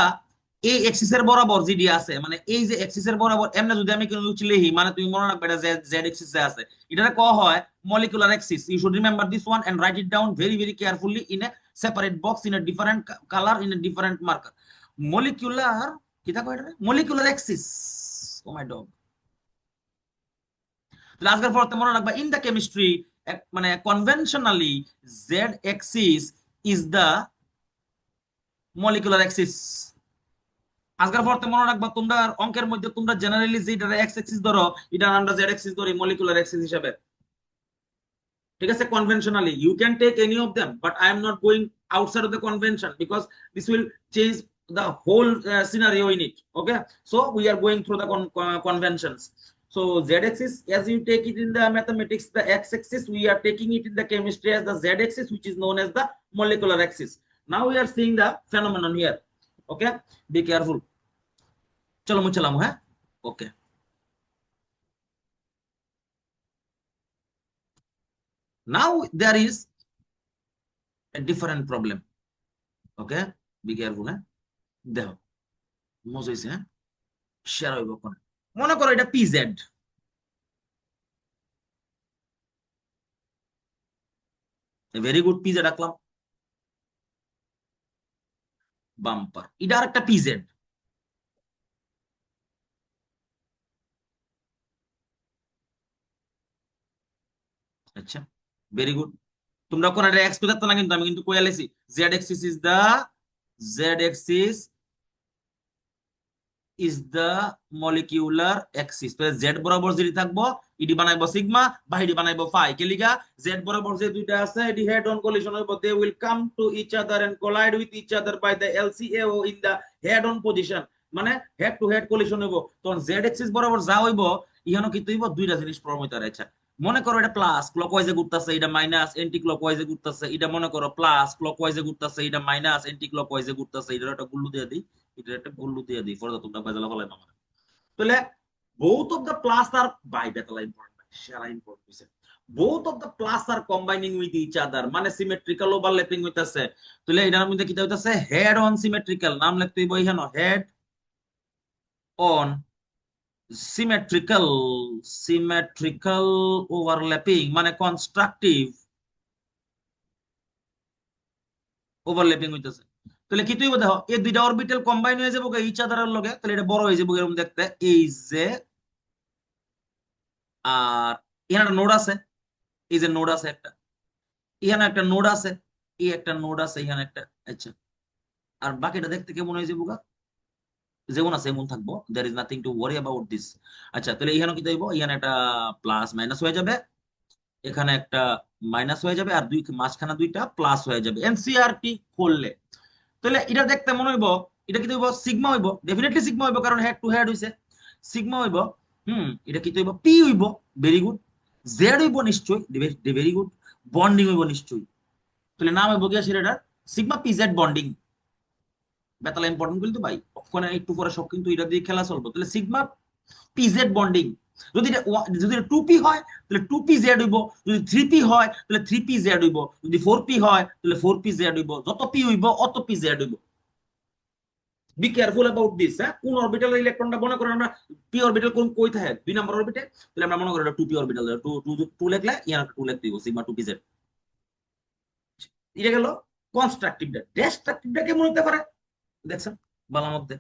এই এক্সিসের বরাবর যেটি আছে, মানে এই যে এক্সিসের বরাবর এমনি যদি আমি কোনো কিছু লিখি, মানে তুমি মনে রাখবে এটা জেড এক্সিস এ আছে, এটা ক হয় molecular axis. You should remember this one and write it down very very carefully in a separate box in a different colour in a different marker. Molecular কিটা কয় এটা, molecular axis. Oh my dog. তাহলে আজকের পর মনে রাখবা ইন দা কেমিস্ট্রি, মানে conventionally z axis is the molecular axis. আজকের পর মনে রাখবা তোমরা অঙ্কের মধ্যে তোমরা জেনারেলি যেটা এক্স এক্সিস ধরো, এটা আমরা জেড এক্সিস ধরি মলিকুলার এক্সিস হিসাবে, ঠিক আছে। Conventionally you can take any of them, but I am not going outside of the convention because this will change the whole scenario in it. Okay, so we are going through the conventions. So z-axis, as you take it in the mathematics, the x-axis, we are taking it in the chemistry as the z-axis, which is known as the molecular axis. Now we are seeing the phenomenon here. Okay, be careful. চলো মুছলাম, হ্যাঁ, ওকে। Now there is a different problem. Okay, be careful, হ্যাঁ, দেখো মজা হইছে, হ্যাঁ, শেয়ার হইব কোন। মনে করো এটা পিজেড, ভেরি গুড, পিজেড রাখলাম। বাম্পার, এটা আর একটা পিজেড। আচ্ছা, ভেরি গুড। তোমরা কোন একটা এক্স পেতে না, কিন্তু আমি কিন্তু কইয়া লেছি Z axis is the, Z axis is the molecular axis. তো জেড বরাবর যেটি থাকবো এটি বানাইবো সিগমা, বা এটি বানাইবো ফাই। কে লিগা? জেড বরাবর যে দুইটা আছে এটি হেড অন কলিশন হইব, they will come to each other and collide with each other by the LCAO in the head on position. মানে হেড টু হেড কলিশন হইব। তখন জেড এক্সিস বরাবর যা হইব ইহানো কিন্তু হইব দুইটা জিনিস ফর্ম হইতে রয়েছে। মনে করো এটা প্লাস ক্লকওয়াইজে ঘুরতেছে, এটা মাইনাস এন্টি ক্লকওয়াইজে ঘুরতেছে। এটা মনে করো প্লাস ক্লকওয়াইজে ঘুরতেছে, এটা মাইনাস এন্টি ক্লকওয়াইজে ঘুরতেছে। এটা একটা গুল্লু দিয়ে দিই, এটা একটা গুল্লু দিয়ে দিই, পরে তোমরা বাজালা ফলাই না। তাহলে both of the plus are by বেতালা ইম্পর্টেন্ট, সেরা ইম্পর্টেন্ট হইছে। both of the plus are combining with each other, মানে সিমেট্রিক্যাল ওভারল্যাপিং হইতাছে। তাহলে এটার মধ্যে কি হইতাছে? হেড অন সিমেট্রিক্যাল, নাম লিখতে হইব এখানে head on symmetrical, symmetrical overlapping মানে কনস্ট্রাকটিভ ওভারল্যাপিং হইতাছে। তাহলে কি হইব? দেখো এই দুইটা অরবিটাল কম্বাইন হয়ে যাবো ইচ আদারের লগে, তাহলে এটা বড় হয়ে যাবো এরকম দেখতে। এই যে আর এখানে একটা নোড আছে, এই যে নোড আছে একটা, এখানে একটা নোড আছে, এই একটা নোড আছে এখানে একটা। আচ্ছা, আর বাকিটা দেখতে কেমন হয়ে যাবো গা? যেমন আছে এমন থাকবো, there is nothing to worry about this. আচ্ছা, তাহলে এখানে কি দেখবো? এখানে একটা প্লাস মাইনাস হয়ে যাবে, এখানে একটা মাইনাস হয়ে যাবে, আর দুই মাঝখানে দুইটা প্লাস হয়ে যাবে এনসিআরটি করলে। তাহলে এটা দেখতে মনে হইব এটা কি হইব? সিগমা হইব, ডেফিনেটলি সিগমা হইব, কারণ হেড টু হেড হইছে। সিগমা হইব। এটা কি হইব? পি হইব। Very good. জেড হইব নিশ্চয়ই, ভেরি গুড। বন্ডিং হইব নিশ্চয়ই। তাহলে নাম হইব গিয়া সেটার সিগমা পি জেড বন্ডিং। বেতালা ইম্পর্টেন্ট কিন্তু ভাই, ওখানে একটু পরে সব কিন্তু এটা দিয়ে খেলা চলবো। তাহলে সিগমা পি জেড বন্ডিং। যদি এটা যদি এটা টু পি হয় তাহলে টু পি জেড হইব, যদি থ্রি পি হয় তাহলে থ্রি পি জেড হইব, যদি ফোর পি হয় তাহলে ফোর পি জেড হইব। যত পি হইব অত পি জেড হইব। B careful about this. হ্যাঁ, কোন অরবিটাল ইলেকট্রনটা মনে করেন আমরা পি অরবিটাল কোন কই থাকে? দুই নম্বর অরবিটে। তাহলে আমরা মনে করি এটা two p orbital, two two two লিখলে ইয়ার টু লিখতে দিব সিগমা টু পি জেড। এটা গেল কনস্ট্রাকটিভটা। ডিস্ট্রাকটিভটা কেমন হতে পারে দেখছেন বালার মধ্যে?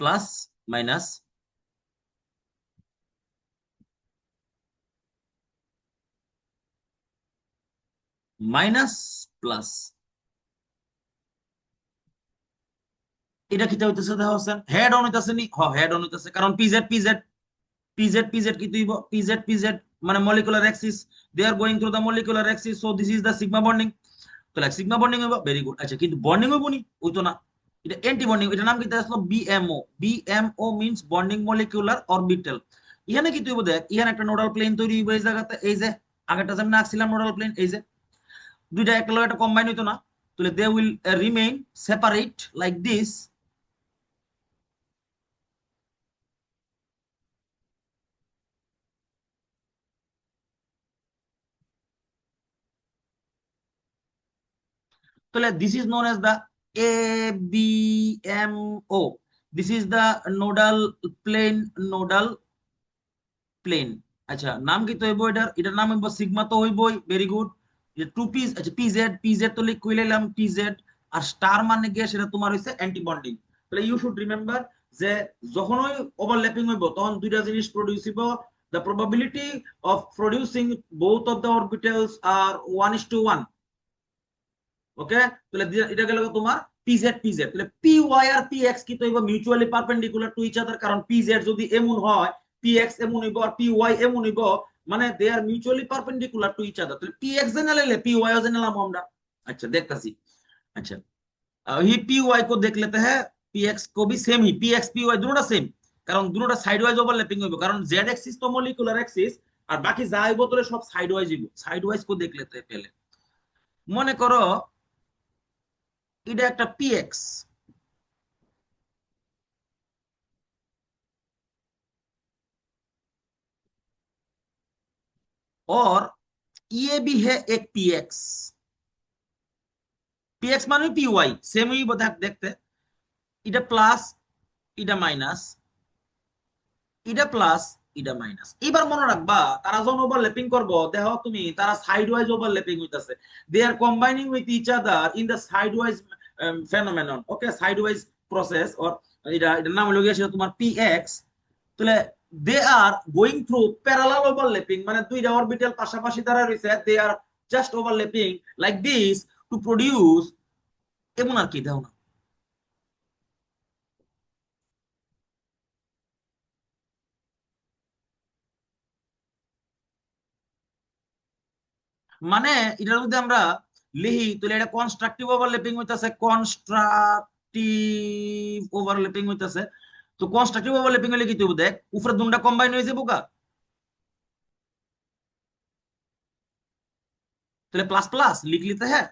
Plus minus, minus plus. এটা কিটা হইতেছে? দেখা হচ্ছে হেড অন হইতাছে নি? হেড অন হইতাছে, কারণ পিজেড পিজেড পিজেড পিজেড কি তুইব? পিজেড পিজেড মানে molecular axis, they are going through the molecular axis, so this is the sigma bonding. তাহলে সিগমা বন্ডিং হইব। Very good. আচ্ছা, কিন্তু বন্ডিং হইব নি? হইতো না। এটা অ্যান্টি বন্ডিং। এটা নাম কি আসলো? BMO. BMO means bonding molecular orbital. এখানে কি তুইব? দেখ এখানে একটা নোডাল প্লেন তৈরি হইব এই জায়গাতে। এই যে আগেরটা যেমন আঁকছিলাম নোডাল প্লেন, এই যে দুইটা একটা লগে একটা কম্বাইন হইতো না? তাহলে they will remain separate like this. তাহলে this is known as the ABMO। This is the nodal plane, nodal plane. আচ্ছা, নাম কি তো হইব এটার? এটার নাম হইব সিগমা তো হইবই। Very good. টু পিস, আচ্ছা পিজেড, পিজেড তো লিখ কইলাম পিজেড। আর স্টার মানে গিয়ে সেটা তোমার হইছে অ্যান্টি বন্ডিং। তাহলে ইউ শুড রিমেম্বার যে যখনই ওভারল্যাপিং হইব তখন দুইটা জিনিস প্রডিউস হইব। The probability of producing both of the orbitals are 1:1। Okay, তাহলে এটা গেল তোমার পিজেড পিজেড। তাহলে পি ওয়াই আর পি এক্স কি হইব? Mutually perpendicular to each other, কারণ পিজেড যদি এমন হয় পি এক্স এমন হইব, আর পি ওয়াই এমন হইব, মানে they are mutually perpendicular to each other. তাহলে পি এক্স জেনারেলে পি ওয়াই জেনারেলাম আমরা। अच्छा देखता सी। अच्छा, ही पी वाई को देख लेते हैं। पी एक्स को भी सेम ही, पी एक्स पी वाई दोनों सेम, কারণ দুটোটা সাইড ওয়াইজ ওভারল্যাপিং হইব, কারণ জেড এক্সিস তো মলিকুলার এক্সিস, আর বাকি যা হইব তোরে সব সাইড ওয়াইজ হইব। সাইড ওয়াইজ কো দেখ लेते हैं पहले। মনে করো এটা একটা পি এক্স, और ये भी है एक पी एक्स। पी एक्स माने पी वाई सेम ही बता देखते। এটা প্লাস, এটা মাইনাস, এটা প্লাস, এটা মাইনাস। এবার মনে রাখবা তারা যখন ওভারল্যাপিং করবো দেখো তুমি তারা সাইড ওয়াইজ ওভারল্যাপিং হইতাছে, they are combining with each other in the side wise phenomenon, okay, side wise process. Or এটার নাম হলো গিয়ে সেটা তোমার পি এক্স। তাহলে they are going through parallel overlapping, মানে দুইটা অরবিটাল পাশাপাশি দ্বারা রয়েছে, they are just overlapping like this to produce, এমন আর কি দেখো না। মানে এটার মধ্যে আমরা লিখি তাহলে এটা কনস্ট্রাকটিভ ওভারল্যাপিং হইতাছে, কনস্ট্রাকটিভ ওভারল্যাপিং হইতাছে। তো কনস্ট্রাকটিভ ওভারল্যাপিং হলে কি তুই দেখ উপরে দুনটা কম্বাইন হয়ে যাবো গা, তাহলে প্লাস প্লাস লিখলি তো, হ্যাঁ।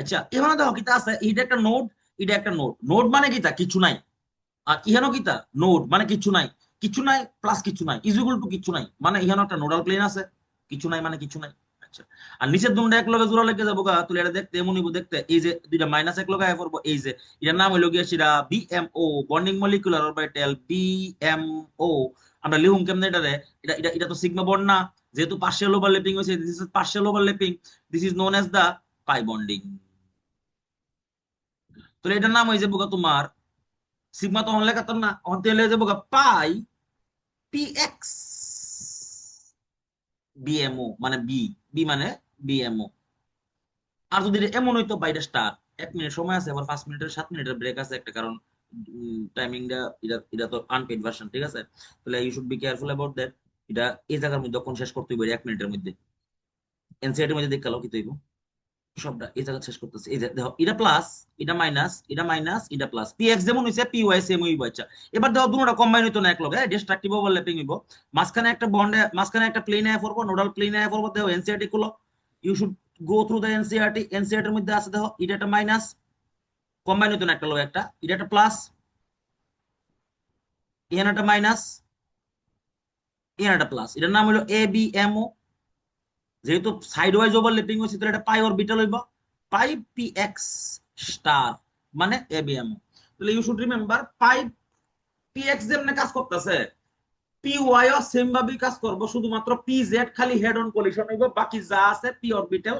আচ্ছা এখানে দেখো কিতা আছে, এটা একটা নোড, এটা একটা নোড। নোড মানে কিতা কিছু নাই, আর ইহানো কিতা নোড মানে কিছু নাই। কিছু নাই প্লাস কিছু নাই ইজ ইকুয়াল টু কিছু নাই, মানে ইহানো একটা নোডাল প্লেন আছে, কিছু নাই মানে কিছু নাই। আচ্ছা, আর নিচের দুনটা এক লগে জোড়া লেগে যাবো গা, তাহলে এটা দেখতে এমন হইবো দেখতে, এই যে দুইটা মাইনাস এক লগে আয় পড়বো, এই যে এটার নাম হইলো গিয়ে সেটা BMO, bonding molecular orbital BMO. আমরা লিখুম কেমনে এটারে, এটা এটা এটা তো সিগমা বন্ড না, যেহেতু পার্শিয়াল ওভারল্যাপিং হয়েছে, this is partial overlapping, this is known as the pi bonding. তাহলে এটার নাম হয়ে যাবো গা তোমার সিগমা, তো অনলে কাতার না অন্তে হলে যাবো গা পাই পি এক্স বিএমও, মানে বি, বি মানে বিএমও। আর যদি এমন হইতো বাইরে স্টার, 1 মিনিট সময় আছে, আবার 5 মিনিটের 7 মিনিটের ব্রেক আছে একটা, কারণ টাইমিংটা এটা এটা তো আনপেড ভার্সন, ঠিক আছে। তাহলে you should be careful about that. এটা এই জায়গার মধ্যে কোন শেষ করতে হইবে 1 মিনিটের মধ্যে, এনসিআরটির মধ্যে দেখালো কি তৈব সবটা এই জায়গা শেষ করতেছে। এই যে দেখো এটা প্লাস, এটা মাইনাস, এটা মাইনাস, এটা প্লাস, পি এক্স যেমন হইছে পি ওয়াই সেম হইব। আচ্ছা এবার দেখো দুটোটা কম্বাইন হইতো না এক লগে, ডিস্ট্রাকটিভ ওভারল্যাপিং হইব। মাঝখানে একটা বন্ডে, মাঝখানে একটা প্লেনে আয় পড়বো, নোডাল প্লেনে আয় পড়বো, দেখো এনসিআরটি গুলো, you should go through the NCERT. এনসিআরটির মধ্যে আছে দেখো এটা একটা মাইনাস, কম্বাইন হইতো না একটা লগে একটা, এটা একটা প্লাস, এখানে একটা মাইনাস, এখানে একটা প্লাস, এটার নাম হলো এ বি এম ও। যেহেতু সাইড ওয়াইজ ওভারল্যাপিং হয়েছে তাহলে এটা পাই অরবিটাল হইব, পাই পি এক্স স্টার, মানে এবিএম। তাহলে you should remember pi p x যেমনে কাজ করতেছে, পি ওয়াই ও সেম ভাবে কাজ করব, শুধুমাত্র পি জেড খালি হেড অন কলিশন হইব, বাকি যা আছে পি অরবিটাল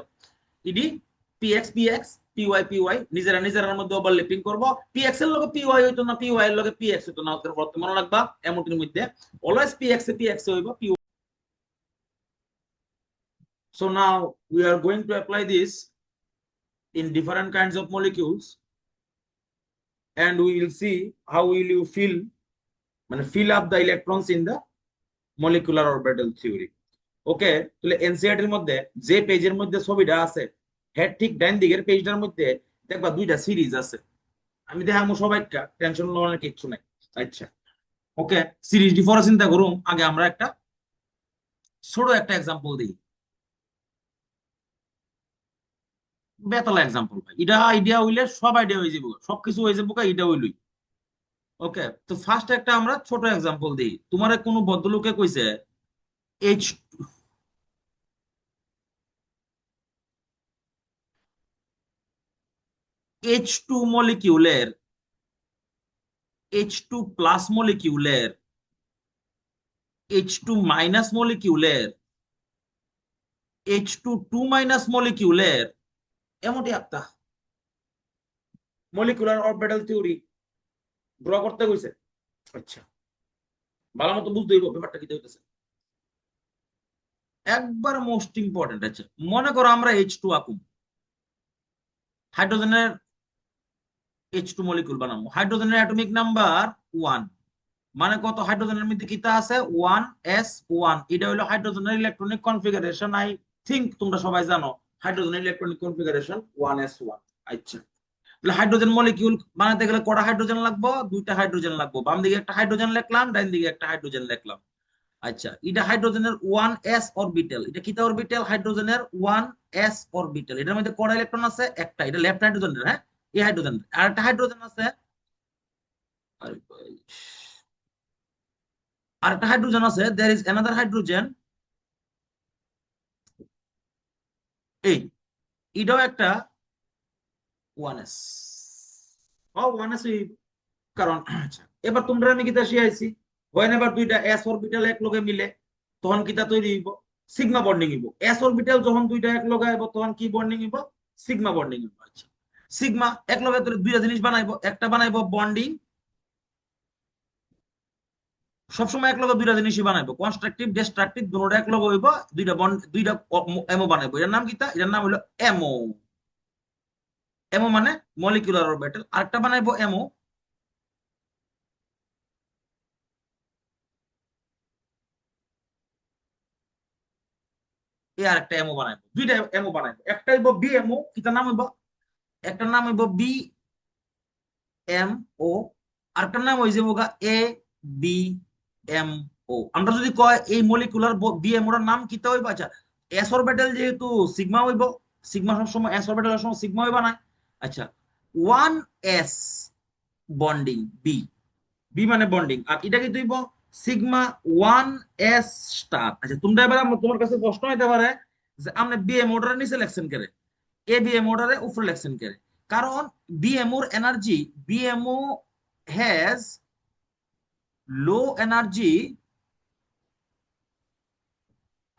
ইডি পি এক্স পি ওয়াই নিজেরা নিজেরার মধ্যে ওভারল্যাপিং করব। পি এক্স এর লগে পি ওয়াই হইতো না, পি ওয়াই এর লগে পি এক্স হইতো না, বর্তমানে রাখবা এমনটির মধ্যে অলওয়েজ পি এক্স হইব P. So now we are going to apply this in different kinds of molecules, and we will see how will you fill up the electrons in the molecular orbital theory. ওকে, তাহলে এনসিইআরটি এর মধ্যে যে পেজের মধ্যে ছবিটা আছে, হেড ঠিক ডান দিকের পেজটার মধ্যে দেখবা দুইটা সিরিজ আছে, আমি দেখাবো সবাইকা, টেনশন লওয়ার কিছু নাই। আচ্ছা ওকে, সিরিজ ডি ফর চিন্তা করুন, আগে আমরা একটা ছোট একটা এক্সাম্পল দিই, বেতালা এক্সাম্পল ভাই, এটা আইডিয়া হইলে সব আইডিয়া হয়ে যাবো, সবকিছু হয়ে যাবো, এটা হইলই। ওকে, তো ফার্স্ট একটা আমরা ছোট এক্সাম্পল দিই। তোমার কোনো ভদ্রলোকে কইছে এইচ টু মলিকিউলের, টু প্লাস মলিকিউলের, টু মাইনাস মলিকিউলের, টু মাইনাস মলিকিউলের, এমনটি একটা মলিকুলার অরবিটাল থিওরি ড্র করতে কইছে। আচ্ছা ভালো মতো বুঝতে হইব ব্যাপারটা কি হইতেছে, একবার মোস্ট ইম্পর্টেন্ট। আছে মনে করো আমরা টু আকুম, হাইড্রোজেনের টু মলিকুল বানাবো, হাইড্রোজেনের অ্যাটমিক নাম্বার 1, মানে কত, হাইড্রোজেনের মধ্যে কিতা আছে 1s1, এটা হলো হাইড্রোজেনের ইলেকট্রনিক কনফিগারেশন। আই থিংক তোমরা সবাই জানো হাইড্রোজেনের ইলেকট্রনিক কনফিগারেশন 1s1। আচ্ছা তাহলে হাইড্রোজেন মলিকিউল বানাতে গেলে কটা হাইড্রোজেন লাগবে, দুইটা হাইড্রোজেন লাগবে, বাম দিকে একটা হাইড্রোজেন লিখলাম, ডান দিকে একটা হাইড্রোজেন লিখলাম। আচ্ছা এটা হাইড্রোজেনের 1s অরবিটাল, এটা কিতা অরবিটাল, হাইড্রোজেনের 1s অরবিটাল, এটার মধ্যে কটা ইলেকট্রন আছে, একটা, এটা লেফট হাইড্রোজেনের, হ্যাঁ এই হাইড্রোজেন। আর একটা হাইড্রোজেন আছে, আরে ভাই, আর একটা হাইড্রোজেন আছে, there is another হাইড্রোজেন, এই এটাও একটা 1s, ও 1s, কারণ আচ্ছা এবার তোমরা আমি কিতা শিখাইছি হয় এবার দুইটা এস অরবিটাল এক লগে মিলে তখন কিতা তৈরি হইব সিগমা বন্ডিং হইব এস অরবিটাল যখন দুইটা এক লগে আইব তখন কি বন্ডিং হইব সিগমা বন্ডিং হইব আচ্ছা সিগমা এক লগে দুইটা জিনিস বানাইবো একটা বানাইবো বন্ডিং সবসময় এক লগে দুইটা জিনিসই বানাইবো কনস্ট্রাকটিভ ডিস্ট্রাকটিভ দুটোটা এক লগে হইব দুইটা বন্ড দুইটা এমও বানাইবো এর নাম কিতা এর নাম হলো এমও এমও মানে মলিকুলার অরবিটাল আরেকটা বানাইবো এমও এই আরেকটা এমও বানাইবো দুইটা এমও বানাইবো একটা হইব বি এমও কিতা নাম হইব একটার নাম হইব বি এম ও আরেকটার নাম হইছে বোগা এ বি এম ও আমরা যদি কয় এই মলিকুলার বি এম ওর নাম কিতা হইব আচ্ছা এস অরবিটাল যেহেতু সিগমা হইব সিগমা সবসময় এস অরবিটালের সময় সিগমা হইবা না আচ্ছা one s bonding b b মানে বন্ডিং আর এটা কি হইব সিগমা ওয়ান এস স্টার আচ্ছা তোমরা এবার তোমার কাছে প্রশ্ন হইতে পারে যে আমরা বি এম ওটার নিচে লেখছেন করে এ বিএমও টারে উপরে লেখছেন করে কারণ বিএমওর energy BMO has low energy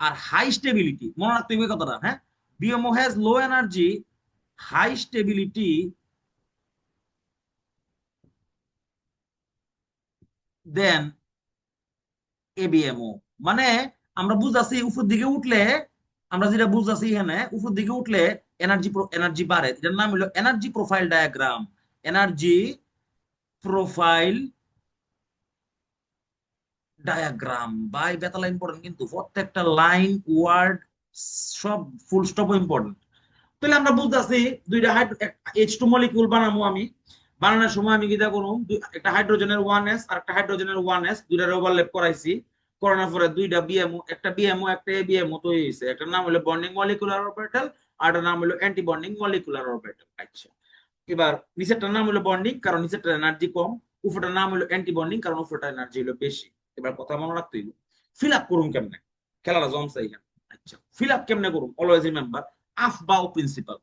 আর হাই স্টেবিলিটি মনে রাখতে হবে কথাটা হ্যাঁ BMO has low energy high stability then ABMO মানে আমরা বুঝাচ্ছি উপর দিকে উঠলে আমরা যেটা বুঝাচ্ছি এখানে উপর দিকে উঠলে এনার্জি এনার্জি বাড়ে এটার নাম হলো energy profile diagram energy profile diagram বাই বেতালা ইম্পর্টেন্ট কিন্তু প্রত্যেকটা লাইন ওয়ার্ড সব ফুল স্টপ ইম্পর্টেন্ট তাহলে আমরা বুঝতেছি দুইটা এইচ টু মলিকিউল বানাবো আমি বানানোর সময় আমি কিটা করুম একটা হাইড্রোজেনের ওয়ান এস আর একটা হাইড্রোজেনের ওয়ান এস দুইটার ওভারল্যাপ করাইছি করানোর পরে দুইটা বিএমও একটা বিএমও একটা এবিএমও তৈরি হয়েছে একটা নাম হলো বন্ডিং মলিকুলার অরবিটাল আর একটা নাম হলো অ্যান্টি বন্ডিং মলিকুলার অরবিটাল আচ্ছা এবার নিচেরটার নাম হলো বন্ডিং কারণ নিচেরটার এনার্জি কম উপরটার নাম হলো অ্যান্টি বন্ডিং কারণ উপরটার এনার্জি হলো বেশি এবার কথা মনে রাখতে হইল ফিল আপ করুন কেমনে খেলাটা জমছে এখানে আচ্ছা ফিল আপ কেমনে করুন অলওয়েজ রিমেম্বার আফ বাউ প্রিন্সিপাল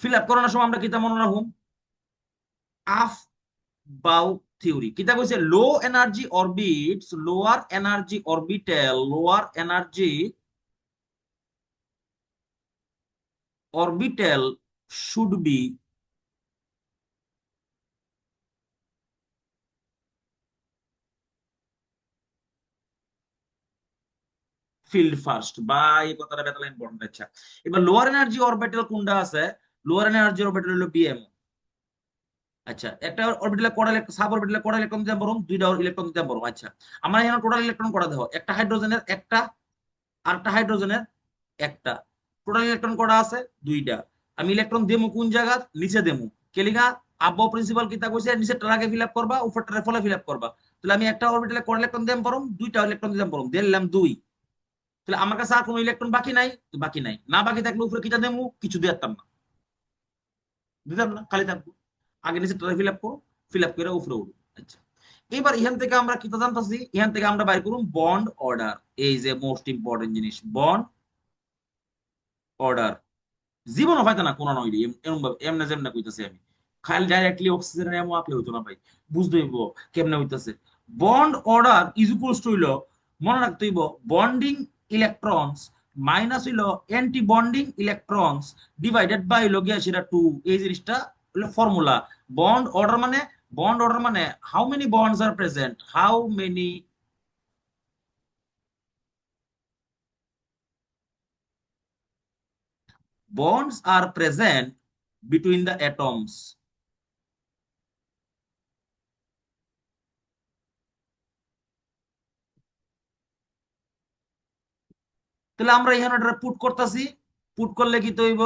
ফিল আপ করানোর সময় আমরা কিতা মনে রাখুন আফ বাউ থিওরি কিতা কইছে low energy orbits lower energy orbital lower energy orbital should be filled first বা এই কথাটা বেতালা ইম্পর্টেন্ট আচ্ছা এবার লোয়ার এনার্জি অরবিটাল কোনটা আছে লোয়ার এনার্জি অরবিটাল হলো বিএম আচ্ছা একটা অরবিটালে কয়টা সাব অরবিটালে কয়টা ইলেকট্রন দিতে পারো দুইটা ইলেকট্রন দিতে পারো আচ্ছা আমরা এখানে টোটাল ইলেকট্রন কয়টা দেখো একটা হাইড্রোজেনের একটা আরেকটা হাইড্রোজেনের একটা টোটাল ইলেকট্রন কয়টা আছে দুইটা আমি ইলেকট্রন দেবো কোন জায়গা নিচে দেবো কেলিগা আব্বাও প্রিন্সিপাল কিতা কইছে নিচেরটার আগে ফিল আপ করবা উপরটারে ফলে ফিল আপ করবা তাহলে আমি একটা অরবিটালে কয়টা ইলেকট্রন দিতে পারো দুইটা ইলেকট্রন দিতে পারো দিলাম দুই তাহলে আমার কাছে আর কোনো ইলেকট্রন বাকি নাই বাকি নাই না বাকি থাকলে উপরে কিটা দেবো কিছু দিতাম না দিতাম না খালি থাকবো আগে নিচে ফিল আপ করো ফিল আপ করে উপরে উঠো আচ্ছা এবার এখান থেকে আমরা কি জানতেছি এখান থেকে আমরা বাইর করুন বন্ড অর্ডার এই যে মোস্ট ইম্পর্টেন্ট জিনিস বন্ড অর্ডার জীবন হয়তো না কোন নয় এমন ভাবে এমনে যেমনে কইতাছি আমি খালি ডাইরেক্টলি অক্সিজেন এমন আপনি হইতো না ভাই বুঝতে হইব কেমনে হইতাছে bond order is equals to হইলো মনে রাখতে হইব বন্ডিং ইলেকট্রনস মাইনাস হইলো anti bonding electrons divided by হইলো গিয়া সেটা 2 এই জিনিসটা হলো ফর্মুলা বন্ড অর্ডার মানে how many bonds are present how many bonds are present between the atoms তাহলে আমরা এখানে পুট করতেছি পুট করলে কি তৈব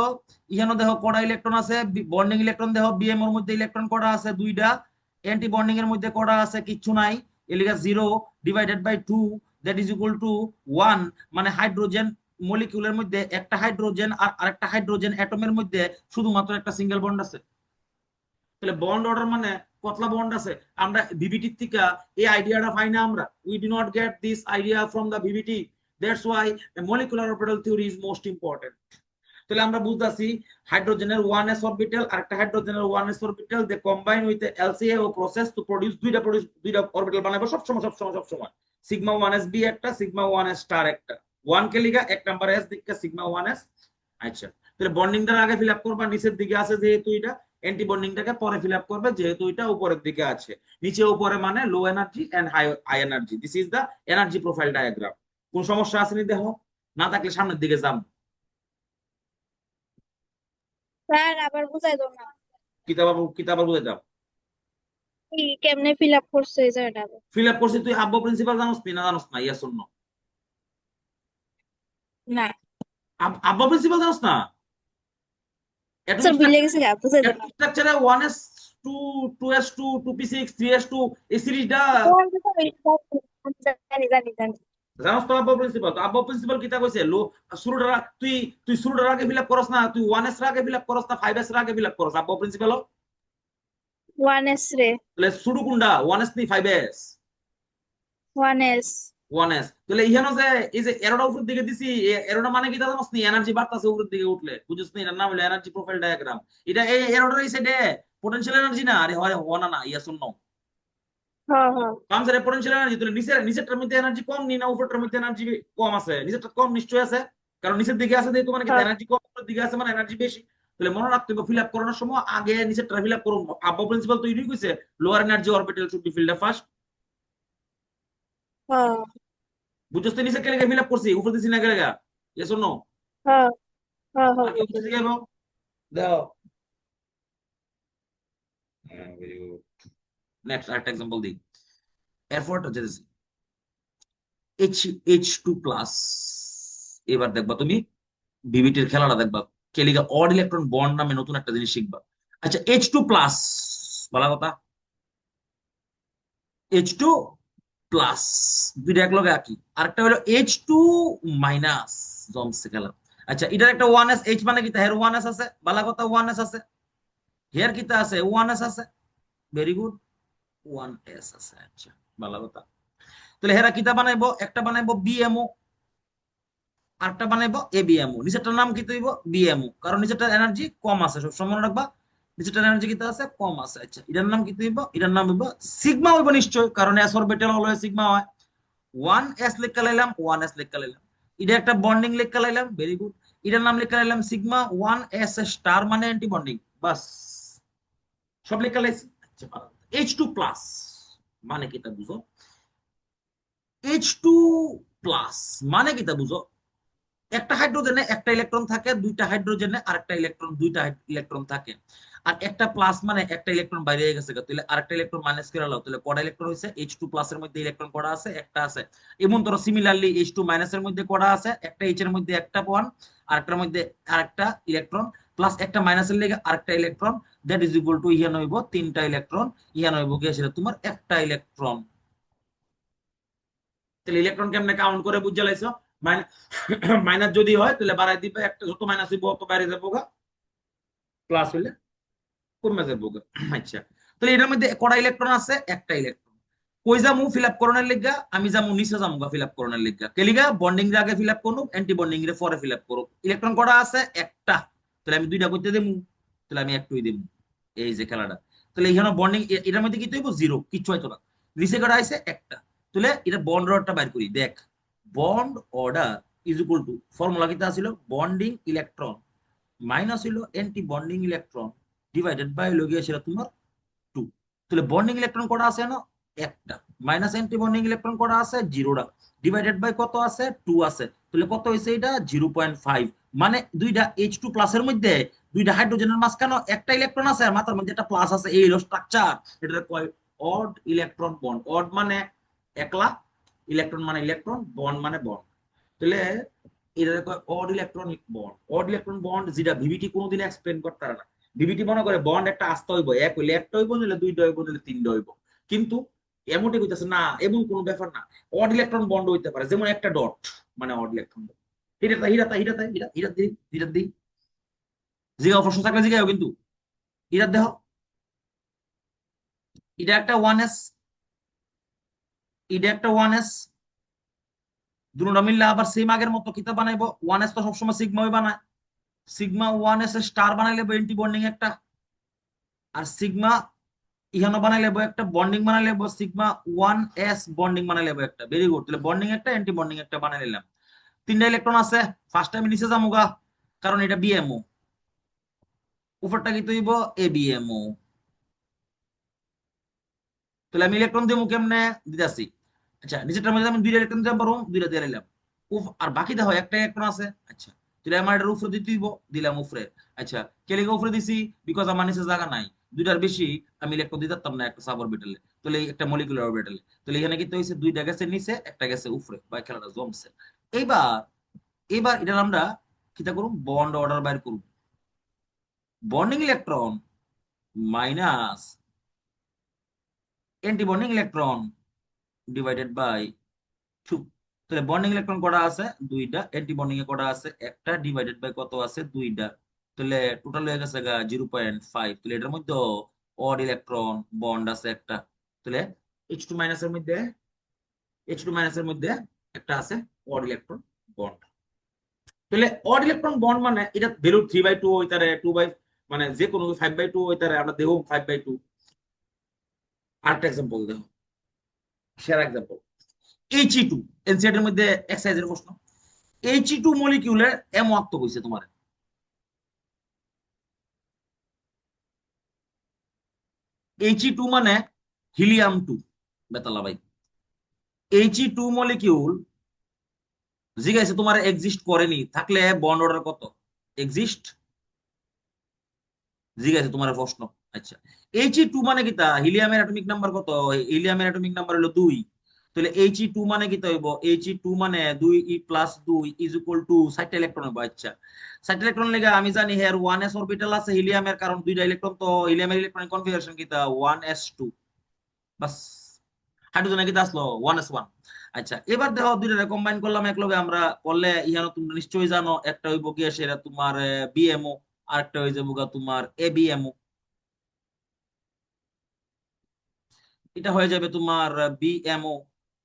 এখানে দেখো কটা ইলেকট্রন আছে বন্ডিং ইলেকট্রন দেখো বিএম এর মধ্যে ইলেকট্রন কটা আছে দুইটা অ্যান্টি বন্ডিং এর মধ্যে কটা আছে কিচ্ছু নাই এলিগা 0 divided by 2 that is equal to 1 মানে হাইড্রোজেন মলিকিউলের মধ্যে একটা হাইড্রোজেন আর আরেকটা হাইড্রোজেন অ্যাটমের মধ্যে শুধুমাত্র একটা সিঙ্গেল বন্ড আছে তাহলে বন্ড অর্ডার মানে কতলা বন্ড আছে আমরা ভিভিটি থেকে এই আইডিয়াটা পাই না আমরা we do not get this idea from the VBT that's why molecular orbital theory is most important তাহলে আমরা বুঝতাছি হাইড্রোজেনের 1s অরবিটাল আর একটা হাইড্রোজেনের 1s orbital they combine with LCA process to দুইটা অরবিটাল বানাবো সব সময় সিগমা 1s বি একটা সিগমা 1s স্টার একটা 1 কে লিগা এক নাম্বার এস দিকে সিগমা 1s। আচ্ছা, তাহলে বন্ডিংটা আগে ফিল আপ করবা, নিচের দিকে আছে যেহেতু এটা, অ্যান্টি বন্ডিংটাকে পরে ফিল আপ করবে যেহেতু এটা উপরের দিকে আছে। নিচে উপরে মানে low energy and high energy, this is the energy profile diagram. কোন সমস্যা আছে নি দেখো, না থাকলে সামনের দিকে যাম। স্যার আবার বুঝাই দাও না, কিতাব বুঝে যাও। কি কেমনে ফিল আপ করছে এই জায়গাটা? ফিল আপ করছি, তুই আব্বু প্রিন্সিপাল জানোস নি না জানোস না? ইয়া শূন্য না আব্বু প্রিন্সিপাল জানোস না? স্যার ভুলে গেছি, গা বুঝাই দাও না। Atomic স্ট্রাকচারে 1s2 2s2 2p6 3s2 এই সিরিজটা জানি জানি জানি। জানোস তো? আব্বু প্রিন্সিপাল তো আব্বু প্রিন্সিপাল কিতা কইছে, লো শুরুটা তুই তুই শুরুটার আগে ফিল আপ করস না, তুই 1s এর আগে ফিল আপ করস না 5s এর আগে ফিল আপ করস? আব্বু প্রিন্সিপাল ওয়ান এস রে। তাহলে শুরু কোনটা, 1s নি 5s? One S. 1s। তাহলে ইহানো যে এই যে এরোটা উপরের দিকে দিছি, এরোটা মানে কি জানোস নি? এনার্জি বাড়তাছে উপরের দিকে উঠলে, বুঝছস নি? এটার নাম হলো এনার্জি প্রোফাইল ডায়াগ্রাম। এটা এই এরোটার এই সাইডে পোটেনশিয়াল এনার্জি না, আরে হয় হনা না ইয়া শূন্য হ্যাঁ হ্যাঁ বাম সাইডে পোটেনশিয়াল এনার্জি। তাহলে নিচেরটার মধ্যে এনার্জি কম নি না উপরটার মধ্যে এনার্জি কম আছে? নিচেরটা কম নিশ্চয়ই আছে, কারণ নিচের দিকে আছে যেহেতু মানে কি হ্যাঁ। এনার্জি কম, উপরের দিকে আছে মানে এনার্জি বেশি। তাহলে মনে রাখতে হবে ফিল আপ করানোর সময় আগে নিচেরটা ফিল আপ করুন। আব্বা প্রিন্সিপাল তো এটাই কইছে, lower energy orbital should be filled up first. হ্যাঁ বুঝছস তো? নিচে কে লেগে ফিল আপ করছি, উপরে দিছি না কে লেগা? Yes or no? হ্যাঁ হ্যাঁ হ্যাঁ আর কেউ কিছু জিজ্ঞাসা দাও। নেক্সট আরেকটা এক্সাম্পল দিই। এরপরটা যেতেছি H2 প্লাস। এবার দেখবা তুমি বিবিটির খেলাটা দেখবা, কেলিগা অড ইলেকট্রন বন্ড নামে নতুন একটা জিনিস শিখবা। আচ্ছা, H2 প্লাস বলা কথা, H2 প্লাস দুইটা এক লগে একই, আরেকটা হলো H2 মাইনাস, জমছে খেলা। আচ্ছা, এটার একটা 1s, H মানে কি হের 1s আছে, বালা কথা 1s আছে, হের কিতা আছে 1s আছে, ভেরি গুড 1s আছে। আচ্ছা, বালা কথা। তাহলে হেরা কিতা বানাইবো, একটা বানাইবো বিএমও, আরেকটা বানাইবো এবিএমও। নিচেরটার নাম কি হইব? বিএমও, কারণ নিচেরটার এনার্জি কম আছে, সবসময় মনে রাখবা নিচেরটার এনার্জি কিতা আছে, কম আছে। আচ্ছা, এটার নাম কি হইব? এটার নাম হইব সিগমা হইব নিশ্চয়, কারণ এস অরবিটাল অলওয়েজ সিগমা হয়। 1s লেখা লাইলাম, 1s লেখা লাইলাম, এটা একটা বন্ডিং লেখা লাইলাম, ভেরি গুড। এটার নাম লেখা লাইলাম সিগমা 1s স্টার মানে অ্যান্টি বন্ডিং, বাস সব লেখা লাইছি। আচ্ছা, H2 প্লাস মানে কি তা বুঝো? H2 প্লাস মানে কি তা বুঝো? একটা হাইড্রোজেনে একটা ইলেকট্রন থাকে, দুইটা হাইড্রোজেনে আরেকটা ইলেকট্রন, দুইটা ইলেকট্রন থাকে। আর একটা প্লাস মানে একটা ইলেকট্রন বাইরে হয়ে গেছে, তাহলে আরেকটা ইলেকট্রন মাইনাস করে লাও, তাহলে কটা ইলেকট্রন হইছে? H2 প্লাস এর মধ্যে ইলেকট্রন কটা আছে? একটা আছে। এমন ধরো সিমিলারলি H2 মাইনাস এর মধ্যে কটা আছে? একটা H এর মধ্যে একটা ওয়ান, আরেকটার মধ্যে আরেকটা ইলেকট্রন, প্লাস একটা মাইনাসের লেগে আরেকটা electron, that is equal to ইহান হইব তিনটা ইলেকট্রন, ইহান হইব কি সেটা তোমার একটা ইলেকট্রন। তাহলে ইলেকট্রন কেমনে কাউন্ট করে বুঝে লাইছো? মাইনাস যদি হয় তাহলে বাড়াই দিবে, একটা যত মাইনাস হইব তত বাইরে যাবো গা, প্লাস হইলে কমে যাবো গা। আচ্ছা, তাহলে এটার মধ্যে কটা ইলেকট্রন আছে? একটা ইলেকট্রন। কই যামু ফিল আপ করণের লিগা? আমি যামু নিচে যামু গা ফিল আপ করণের লিগা। কে লিগা? বন্ডিং এর আগে ফিল আপ করুক, অ্যান্টি বন্ডিং এর পরে ফিল আপ করুক। ইলেকট্রন কটা আছে? একটা। তাহলে আমি দুইটা করতে দেবো, তাহলে আমি একটুই দেবো। এই যে খেলাটা, তাহলে এখানে বন্ডিং এটার মধ্যে কি হইব? জিরো, কিচ্ছু হয়তো না। নিচে কটা আছে? একটা। তাহলে এটা বন্ড অর্ডারটা বাইর করি, দেখ bond order is equal to formula কিটা ছিল? বন্ডিং ইলেকট্রন মাইনাস হইলো anti bonding electron divided by হলো গিয়ে সেটা তোমার 2। তাহলে বন্ডিং ইলেকট্রন কটা আছে না? একটা। মাইনাস অ্যান্টি বন্ডিং ইলেকট্রন কটা আছে? জিরোটা। ডিভাইডেড বাই কত আছে? 2 আছে। তাহলে কত হয়েছে এটা? 0.5। মানে দুইটা H2 প্লাসের মধ্যে দুইটা হাইড্রোজেনের মাঝখানে একটা ইলেকট্রন আছে আর মাথার মধ্যে একটা প্লাস আছে, এই হলো স্ট্রাকচার। এটা কয় অড ইলেকট্রন বন্ড। অড মানে একলা, ইলেকট্রন মানে ইলেকট্রন, বন্ড মানে বন্ড। তাহলে এটা কয় odd electronic bond. Odd electron bond যেটা ভিভিটি কোনোদিন এক্সপ্লেন করতে পারে না। ভিভিটি মনে করে বন্ড একটা আস্ত হইব, এক হইলে একটা হইব, নিলে দুইটা হইব, নিলে তিনটা হইব। কিন্তু এমনটি কইতাছে না, এমন কোনো ব্যাপার না। অড ইলেকট্রন বন্ড হইতে পারে, যেমন একটা ডট মানে অড ইলেকট্রন। হিরাতা হিরাতা হিরাতা হিরা হিরা দিই হিরা দিই, জিগা প্রশ্ন থাকলে জিগাও কিন্তু। হিরা দেহ, এটা একটা 1s, এটা একটা 1s, দুটোটা মিললে আবার সেম আগের মতো কিতাব বানাইবো। 1s তো সবসময় সিগমা বানায়, সিগমা ওয়ান এস স্টার বানাইলে এন্টি বন্ডিং একটা, আর সিগমা ইহানো বানাই লেবো একটা, বন্ডিং বানাই Livo sigma one s bonding বানাই লেবো একটা। ভেরি গুড, তাহলে বন্ডিং একটা অ্যান্টি বন্ডিং একটা বানাই নিলাম। তিনটা ইলেকট্রন আছে, ফার্স্ট টাইম নিচে যামুগা, কারণ এটা বিএমও। উপরটা কি তৈব এ বিএমও। তাহলে আমি ইলেকট্রন দিব কেমনে, দিতেছি। আচ্ছা, নিচেরটার মধ্যে আমি দুইটা ইলেকট্রন দিতে পারবো, দুইটা দিয়ে নিলাম। উফ, আর বাকি দেখো একটা ইলেকট্রন আছে। আচ্ছা, তাহলে আমার এটার উপরে দিতে দিব, দিলাম উপরে। আচ্ছা, কে লিখে উপরে দিছি, বিকজ আমার নিচে জায়গা নাই, দুইটার বেশি আমি ইলেকট্রন দিতে পারতাম না একটা সাব অরবিটালে, তাহলে একটা মলিকুলার অরবিটালে। তাহলে এখানে কিন্তু হয়েছে দুইটা গেছে নিচে, একটা গেছে উপরে, বা খেলাটা জমছে। এইবার এবার এটা আমরা কিতা করুম, বন্ড অর্ডার বাইর করুম। Bonding electron minus anti bonding electron divided by 2। তাহলে বন্ডিং ইলেকট্রন কটা আছে, দুইটা। অ্যান্টি বন্ডিং এ কটা আছে, একটা। ডিভাইডেড বাই কত আছে, দুইটা। তাহলে টোটাল হয়ে গেছে 0.5। তাহলে এটার মধ্যে অড ইলেকট্রন বন্ড আছে একটা। তাহলে H2 মাইনাসের মধ্যে, H2 মাইনাসের মধ্যে একটা আছে অড ইলেকট্রন বন্ড। তাহলে অড ইলেকট্রন বন্ড মানে এটা ভ্যালু 3/2 হইতারে, 2 বাই মানে যে কোনো 5/2 হইতারে, আমরা দেখো 5/2। আরেকটা এক্সাম্পল দেখো, সেরা এক্সাম্পল He2। এনসিআর এর মধ্যে এক্সারসাইজের প্রশ্ন। He2 মলিকিউলের এম ওয়াক্ত কইছে তোমার। He2 মানে হিলিয়াম 2 বেতালা ভাই। He2 মলিকিউল জিজ্ঞাসা তোমার এক্সিস্ট করেনি, থাকলে বন্ড অর্ডার কত এক্সিস্ট, জিজ্ঞাসা তোমার প্রশ্ন। আচ্ছা, He2 মানে কি তা, হিলিয়ামের অ্যাটমিক নাম্বার কত, হিলিয়ামের অ্যাটমিক নাম্বার হলো 2। তাহলে He2 মানে কি হইব, He2 মানে 2e+2 is equal two 60 electron হবে। আচ্ছা, 60 ইলেকট্রন লেগে আমি জানি হেয়ার 1s অরবিটাল আছে হিলিয়ামের, কারণ দুইটা ইলেকট্রন তো হিলিয়ামের ইলেকট্রনিক কনফিগারেশন কি তা 1s2। বাস, হাইড্রোজেনে কি আসলো 1s1। আচ্ছা, এবার দেখো দুইটা কম্বাইন করলাম একলগে আমরা, করলে ইহানো তোমরা নিশ্চয়ই জানো একটা হইব কি সেটা তোমার বিএমও, আর একটা হয়ে যাবো তোমার এবিএমও। এটা হয়ে যাবে তোমার বিএমও,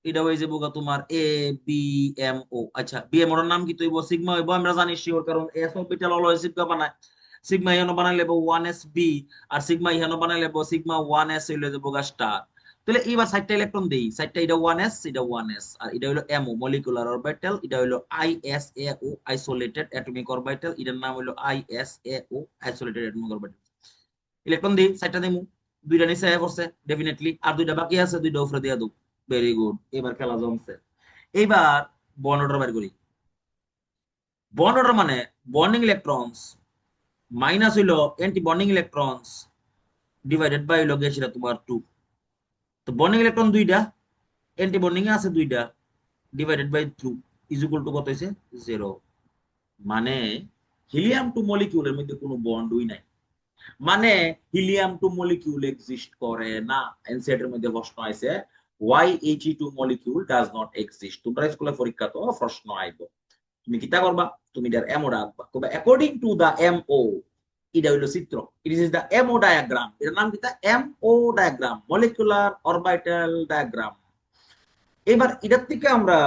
এটা হয়ে যাবে তোমার এ বিএমও। আচ্ছা, বিএমওর নাম কি তৈব সিগমা হইব, আমরা জানি শিওর, কারণ এস অরবিটাল অলওয়েজ সিগমা বানায়। সিগমা ইহানো বানাই লেবো 1s বি, আর সিগমা ইহানো বানাই লেবো সিগমা 1s হইলে যাবো স্টার। তাহলে এইবার 60টা ইলেকট্রন দেই, 60টা, এটা 1s, এটা 1s, আর এটা হলো এমও মলিকুলার অরবিটাল, এটা হলো আইএসএও আইসোলেটেড অ্যাটমিক অরবিটাল, এটার নাম হলো আইএসএও আইসোলেটেড অ্যাটমিক অরবিটাল। ইলেকট্রন দিই 60টা দিমু, দুইটা নিচে আয়া পড়ছে ডেফিনেটলি, আর দুইটা বাকি আছে, দুইটা উপরে দিয়া দাও। ভেরি গুড, এবার খেলা জমছে। এইবার বন্ড অর্ডার বের করি। বন্ড অর্ডার মানে বন্ডিং ইলেকট্রনস মাইনাস হইলো anti bonding electrons divided by হইলো গিয়ে সেটা তোমার 2। তো বন্ডিং ইলেকট্রন দুইটা, অ্যান্টি বন্ডিং এ আছে দুইটা, divided by 2 is equal to কত হইছে 0। মানে হিলিয়াম 2 মলিকিউলের মধ্যে কোনো বন্ডই নাই, মানে হিলিয়াম 2 মলিকিউল এক্সিস্ট করে না। এনসিআর এর মধ্যে প্রশ্ন আছে why He2 molecule does not exist. তোমরা স্কুলে পরীক্ষা তো প্রশ্ন আইবো, তুমি কিতা করবা, তুমি এটার এমও রাখবা, তবে অ্যাকর্ডিং টু দা এমও, এটা হইলো চিত্র, it is the M O diagram. এর নাম কিতা, MO diagram, molecular orbital diagram. এবার এটার থেকে আমরা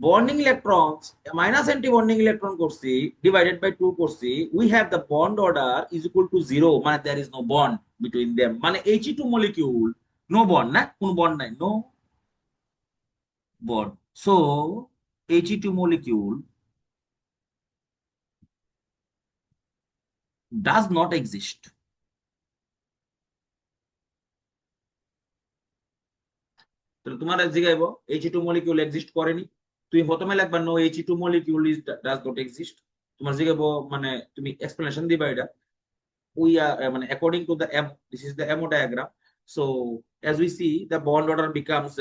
bonding electrons minus anti bonding electron করছি, ডিভাইডেড বাই 2 করছি, we have the bond order is equal to 0, মানে there is no bond between them, মানে He2 মলিকিউল নো বন্ড, না কোনো বন্ড নাই, no bond. So He2 molecule does not exist. তাহলে তোমার জিগাইবো He2 মলিকিউল এক্সিস্ট করেনি, তুমি প্রথমে লিখবা no He2 molecule is does not exist. তোমার জিগাইবো মানে তুমি এক্সপ্লেনেশন দিবা এটা, we are according to the M, this is the MO diagram. So as we see, the bond order becomes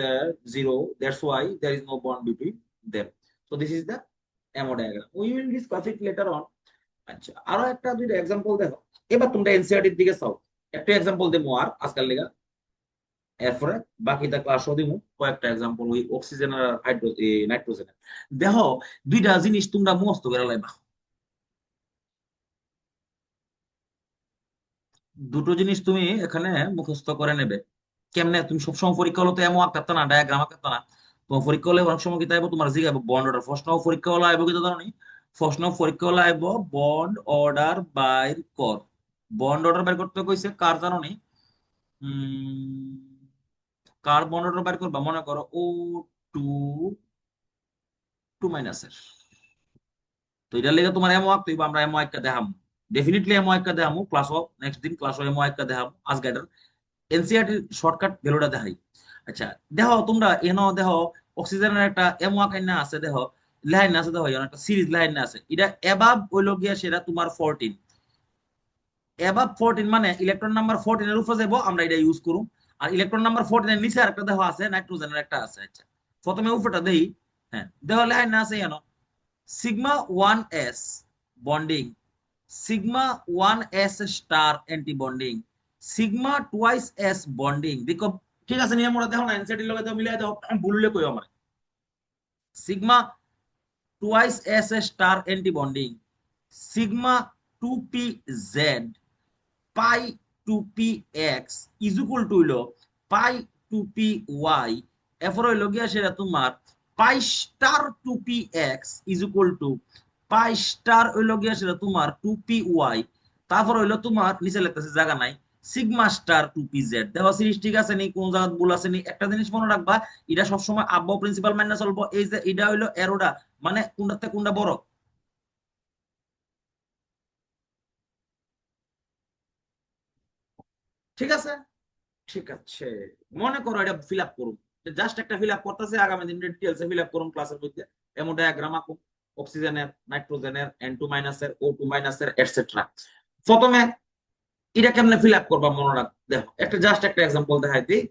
0. That's why there is no bond between them. So this is the MO diagram. We will discuss it later on. আচ্ছা, আরো একটা দুইটা এক্সাম্পল দেখো। এবার তোমরা এনসিআরটি এর দিকে চাও, একটা এক্সাম্পল দেবো আর আজকাল লেগা, এরপরে বাকিটা ক্লাসও দিব কয়েকটা এক্সাম্পল ওই অক্সিজেন আর নাইট্রোজেন। দেখো দুইটা জিনিস তোমরা মস্ত করে লাইবা, দুটো জিনিস তুমি এখানে মুখস্থ করে নেবে। কেমনে, তুমি সবসময় পরীক্ষা হলো তো এমন আঁকতে না, ডায়াগ্রাম আঁকতে না। তোমার পরীক্ষা হলে অনেক সময় কি তাইবো তোমার জিগাবো বন্ড অর্ডার, প্রশ্ন পরীক্ষা হলো আইবো কি ধরনি প্রশ্ন পরীক্ষা হলো আইব বন্ড অর্ডার বাইর কর। বন্ড অর্ডার বাইর করতে কইছে কার জানো নি? কার বন্ড অর্ডার বাইর করবা? মনে করো ও টু টু মাইনাসের। তো এটার লেগে তোমার এমও আঁকতে হইব, আমরা এমও একটা দেখাম, ডেফিনেটলি এমও একটা দেখামু ক্লাস অফ নেক্সট দিন ক্লাস অফ এমও একটা দেখাম। আজকে এটার এনসিআরটি শর্টকাট ভ্যালুটা দেখাই। আচ্ছা দেখো তোমরা এনো দেখো অক্সিজেনের একটা এমও আকার না আছে, দেখো লাইন আছে, দেখো এখানে একটা সিরিজ লাইন না আছে, এটা এবাব হইল গিয়া সেটা তোমার 14। এবাব 14 মানে ইলেকট্রন নাম্বার 14 এর উপরে যাবো, আমরা এটা ইউজ করুম। আর ইলেকট্রন নাম্বার 14 এর নিচে আরেকটা দেখো আছে, নাইট্রোজেনের একটা আছে। আচ্ছা প্রথমে উপরটা দেই। হ্যাঁ দেখো লাইন না আছে এনো sigma 1s bonding, sigma 1s star anti bonding, sigma twice S bonding. দেখো ঠিক আছে নিয়ম ওরা দেখো না, এনসিটি লগে দাও মিলাই দাও, ভুললে কইও আমার। Sigma twice S star anti bonding, sigma 2p Z pi 2p X is equal to হইলো পাই 2p ওয়াই। এরপর হইলো গিয়া সেটা তোমার pi star 2p X is equal to pi star হইলো গিয়া সেটা তোমার 2p ওয়াই। তারপর হইলো তোমার নিচে লেখতেছে জায়গা নাই সিগমা স্টার 2p জেড। দেখো সিরিজ ঠিক আছে নি, কোন জায়গা ভুল আছে নি? একটা জিনিস মনে রাখবা, এটা সবসময় আব্বা প্রিন্সিপাল মাইনাস চলবো। এই যে এটা হইলো এরোটা, মানে কোনটাতে কোনটা বড়। ঠিক আছে, ঠিক আছে, মনে করো এটা ফিল আপ করুন, জাস্ট একটা ফিল আপ করতেছে, আগামী দিন ডিটেলস ফিল আপ করুন ক্লাসের মধ্যে। এমন ডায়াগ্রাম আঁকুন অক্সিজেনের, নাইট্রোজেনের, N2 - এর, O2 - এর এটসেট্রা। প্রথমে এটা কেমনে ফিল আপ করবা মনে রাখ, দেখো একটা জাস্ট একটা এক্সাম্পল দেখাই দিই,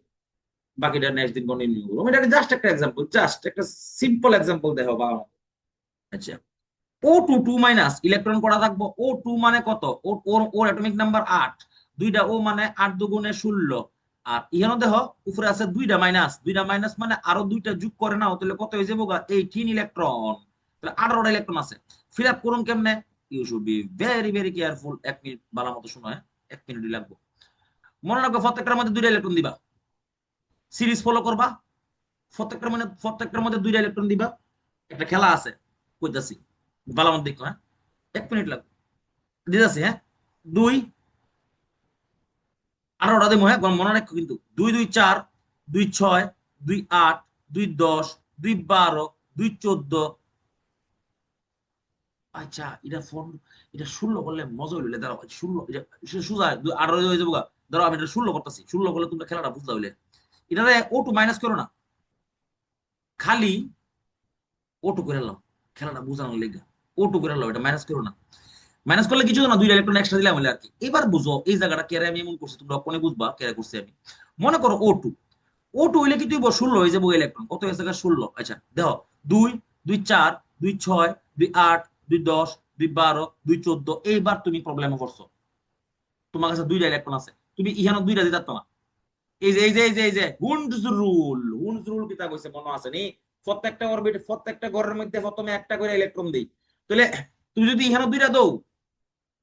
বাকিটা নেক্সট দিন কন্টিনিউ করবো। এটা জাস্ট একটা এক্সাম্পল, জাস্ট একটা সিম্পল এক্সাম্পল দেখো বাবা। আচ্ছা O2 2 - ইলেকট্রন করা থাকবো, O2 মানে কত? ওর অ্যাটমিক নাম্বার 8, দুইটা ও মানে 8 দুগুণে 16। আর ইহানো দেখো উপরে আছে দুইটা মাইনাস, দুইটা মাইনাস মানে আরো দুইটা যোগ করে নাও, তাহলে কত হয়ে যাবো? 18 ইলেকট্রন। তাহলে 18টা ইলেকট্রন আছে। ফিল আপ করুন কেমনে? You should be very very careful. 1 minute ভালো মতো শোনো, হ্যাঁ 1 মিনিটই লাগবে। মনে রাখবো প্রত্যেকটার মধ্যে দুইটা ইলেকট্রন দিবা, সিরিজ ফলো করবা, প্রত্যেকটার মধ্যে দুইটা ইলেকট্রন দিবা। একটা খেলা আছে কইতাছি, ভালো মতো দেখো, হ্যাঁ 1 মিনিট লাগবে। দিতেছি, হ্যাঁ 2, আরো ওটা দেবো, হ্যাঁ মনে রাখো কিন্তু 2 2 4, 2 6, 2 8, 2 10, 2 12, 2 14। আচ্ছা এটা ফোন, এটা 16 করলে মজা হইলে দাঁড়াও, 16 এটা সোজা 18 হয়ে যাবো গা। ধরো আমি এটা 16 করতেছি, 16 করলে তোমরা খেলাটা বুঝতে হইলে এটা O2 মাইনাস করো না, খালি O2 করে নাও, খেলাটা বুঝানোর লেগে O2 করে নাও, এটা মাইনাস করো না। মাইনাস করলে কিছু না, দুইটা ইলেকট্রন এক্সট্রা দিলাম আর কি। এবার বুঝো এই জায়গাটা কেরে আমি এমন করছি, তোমরা কোনে বুঝবা কেরে করছি আমি। মনে করো O2 হইলে কি তুই 16 হয়ে যাবো ইলেকট্রন, কত হয়েছে 16। আচ্ছা দেখো 2 2 4, 2 6, 2 8, 2 10, 2 12, 2 14। এইবার তুমি প্রবলেমে পড়ছো, তোমার কাছে দুইটা ইলেকট্রন আছে, তুমি ইহানো দুইটা দিতে পারতো না। এই যে হুন্ডস রুল কিতা কইছে মনে আছে নি? প্রত্যেকটা অরবিট, প্রত্যেকটা ঘরের মধ্যে প্রথমে একটা করে ইলেকট্রন দেই। তাহলে তুমি যদি ইহানো দুইটা দাও,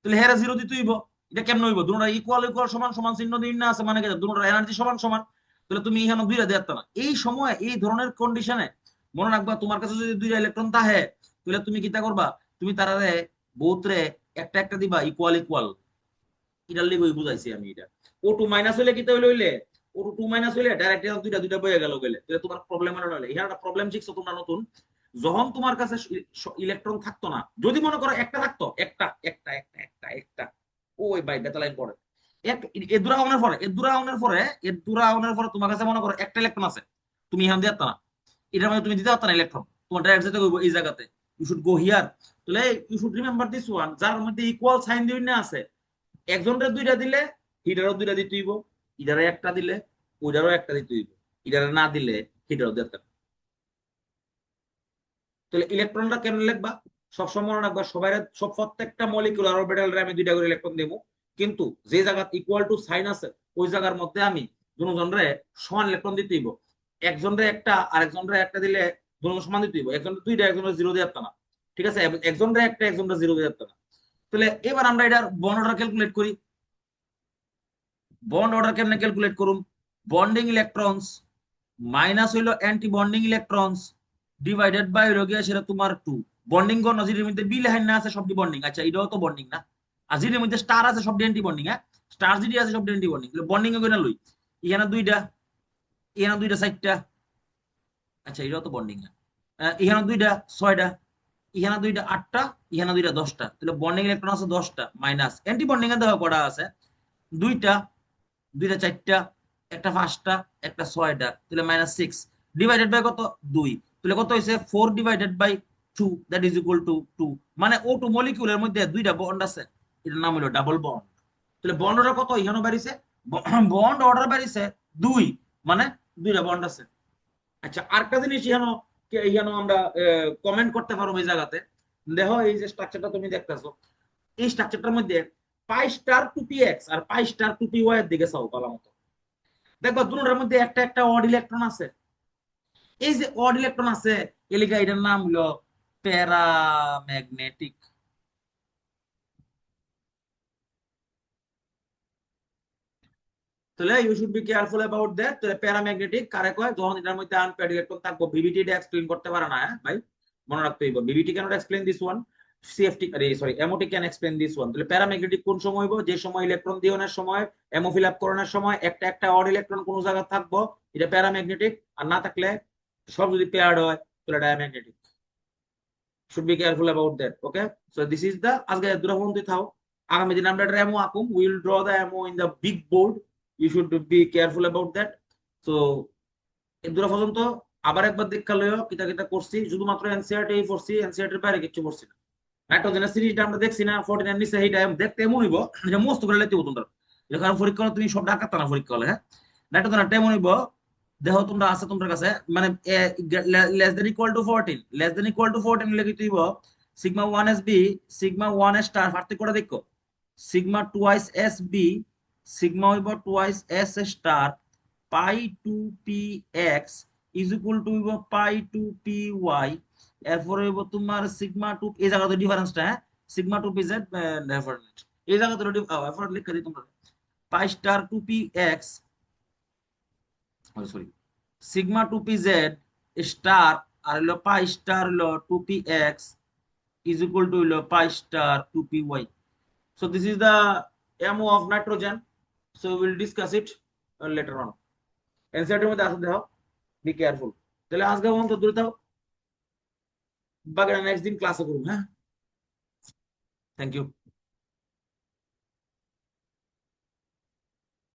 তাহলে হেরা জিরো দিতে হইব। এটা কেমন হইব? দুটোটা ইকুয়াল ইকুয়াল সমান সমান চিহ্ন দিন না আছে, মানে কি দুটোটা এনার্জি সমান সমান। তাহলে তুমি এখানে দুইটা দেখতে না। এই সময় এই ধরনের কন্ডিশনে মনে রাখবা, তোমার কাছে যদি দুইটা ইলেকট্রন থাকে, তাহলে তুমি কিতা করবা? তুমি তারারে বোথ রে একটা একটা দিবা ইকুয়াল ইকুয়াল। এটার লিগে বুঝাইছি আমি এটা। O2 মাইনাস হইলে কিতা হইলে হইলে O2 মাইনাস হইলে ডাইরেক্ট দুইটা দুইটা বয়ে গেল গেলে, তাহলে তোমার প্রবলেম হলো। এখানে একটা প্রবলেম শিখছো তোমরা নতুন, যখন তোমার কাছে ইলেকট্রন থাকতো না, যদি মনে করো একটা থাকতো, একটা একটা একটা একটা একটা ওই বাই বেতালাইন পড়ে এক এদুরা তোমার কাছে মনে করো একটা ইলেকট্রন আছে, তুমি এখান দিয়ে না, এটার মধ্যে তুমি দিতে পারত না ইলেকট্রন, তোমার ডাইরেক্ট যেতে হইব এই জায়গাতে। You should go here. তাহলে you should remember this one, যার মধ্যে ইকুয়াল সাইন দিয়ে না আছে। একজনের দুইটা দিলে হিটারও দুইটা দিতে হইব, ইটারে একটা দিলে ওইটারও একটা দিতে হইব, ইটারে না দিলে হিটারও দিতে। তাহলে ইলেকট্রনটা কেমন লিখবা? সবসময় মনে রাখবা, সবাই সব প্রত্যেকটা মলিকুলার অরবিটালে আমি দুইটা করে ইলেকট্রন দেবো, কিন্তু যে জায়গা ইকুয়াল টু সাইন আছে ওই জায়গার মধ্যে আমি দুজনরে সমান ইলেকট্রন দিতে হইব। একজনরে একটা আর একজনরে একটা দিলে দুজন সমান দিতে হইব, একজনের দুইটা একজনের জিরো দিয়ে না। ঠিক আছে, একজনরে একটা একজনরে জিরো দিয়ে না। তাহলে এবার আমরা এটার বন্ড অর্ডার ক্যালকুলেট করি। বন্ড অর্ডার কেমনে ক্যালকুলেট করুন? বন্ডিং ইলেকট্রনস মাইনাস হইলো anti bonding electrons divided by হইলো গিয়া সেটা তোমার 2 বন্ডিং কোন জির মধ্যে বি লেখাই না আছে সবটি বন্ডিং, আচ্ছা এটাও তো বন্ডিং না। আর জির মধ্যে স্টার আছে সবটি অ্যান্টি বন্ডিং, হ্যাঁ স্টার জিডি আছে সবটি অ্যান্টি বন্ডিং, বন্ডিং এ কইনা লই এখানে দুইটা, এখানে দুইটা চারটা, আচ্ছা এটাও তো বন্ডিং না, এখানে দুইটা ছয়টা, এখানে দুইটা আটটা, এখানে দুইটা দশটা, তাহলে বন্ডিং ইলেকট্রন আছে 10টা মাইনাস অ্যান্টি বন্ডিং এ দেখো কটা আছে দুইটা, দুইটা চারটা, একটা পাঁচটা, একটা ছয়টা, তাহলে -6 ডিভাইডেড বাই কত 2, তাহলে কত হইছে 4 divided by 2 that is equal to 2, মানে O2 মলিকিউলের মধ্যে দুইটা বন্ড আছে, এটার নাম হলো ডাবল বন্ড। তাহলে বন্ড অর্ডার কত এখানে বাড়িছে, বন্ড অর্ডার বাড়িছে 2, মানে দুইটা বন্ড আছে। আচ্ছা আরেকটা জিনিস এখানে এখানে আমরা কমেন্ট করতে পারবো এই জায়গাতে, দেখো এই যে স্ট্রাকচারটা তুমি দেখতেছো, এই স্ট্রাকচারটার মধ্যে পাই স্টার 2p(x) আর পাই স্টার 2p(y) এর দিকে চাও ভালো মতো, দেখবা দুটোর মধ্যে একটা একটা অড ইলেকট্রন আছে। এই যে অড ইলেকট্রন আছে এলিকা এটার নাম হলো প্যারাম্যাগনেটিক। তাহলে you should be careful about that. তাহলে প্যারাম্যাগনেটিক কারে কয়, যখন এটার মধ্যে আনপেয়ার্ড ইলেকট্রন থাকবো। বিবিটি এটা এক্সপ্লেইন করতে পারে না, হ্যাঁ ভাই মনে রাখতে হইব, VBT cannot explain this one, CFT sorry MOT can explain this one. তাহলে প্যারাম্যাগনেটিক কোন সময় হইব, যে সময় ইলেকট্রন দিওনের সময় এমও ফিল আপ করানোর সময় একটা একটা অড ইলেকট্রন কোন জায়গায় থাকবো, এটা প্যারাম্যাগনেটিক। আর না থাকলে সব যদি পেয়ার্ড হয় তাহলে diamagnetic. should be careful about that. Okay, so this is the আজকে দুটো ফোন তুই থাও, আগামী দিন আমরা এমও আঁকুম, we will draw the ammo in the big board, you should be careful about that. So এই দুটো পর্যন্ত আবার একবার দেখা লইও কিতা কিতা করছি, শুধুমাত্র এনসিআরটি পড়ছি, এনসিআরটি এর বাইরে কিছু পড়ছি না। নাইট্রোজেনের সিরিজটা আমরা দেখছি না 49 নিচে, এইটা দেখতে এমন হইব যে মস্ত করে লেতে তোমরা, যখন পরীক্ষা হলো তুমি সব ঢাকা না পরীক্ষা হলে, হ্যাঁ নাইট্রোজেনটা এমন হইব দেখো তোমরা আছে তোমার কাছে, মানে less than equal to 14, less than equal to 14 লিখে তুইব sigma 1 S B, sigma 1 star পার্থক্য করে দেখো, sigma twice S B, sigma হইব twice S star pi 2p(x) is equal to হইব পাই 2p(y), এরপরে হইব তোমার সিগমা 2, এই জায়গাতে ডিফারেন্সটা, হ্যাঁ সিগমা 2pz ডেফারেন্ট, এই জায়গাতে এরপরে লিখে দিই তোমরা pi star 2p(x), sorry sigma 2pz star আর হলো পাই স্টার হলো 2p(x) is equal to হলো pi star 2py. So this is the MO of nitrogen, so we will discuss it later on. NCERT এর মধ্যে আছে দেখো, বি কেয়ারফুল। তাহলে আজকে পর্যন্ত দূরে থাও, বাকিটা নেক্সট দিন ক্লাসে করুন, হ্যাঁ থ্যাংক ইউ।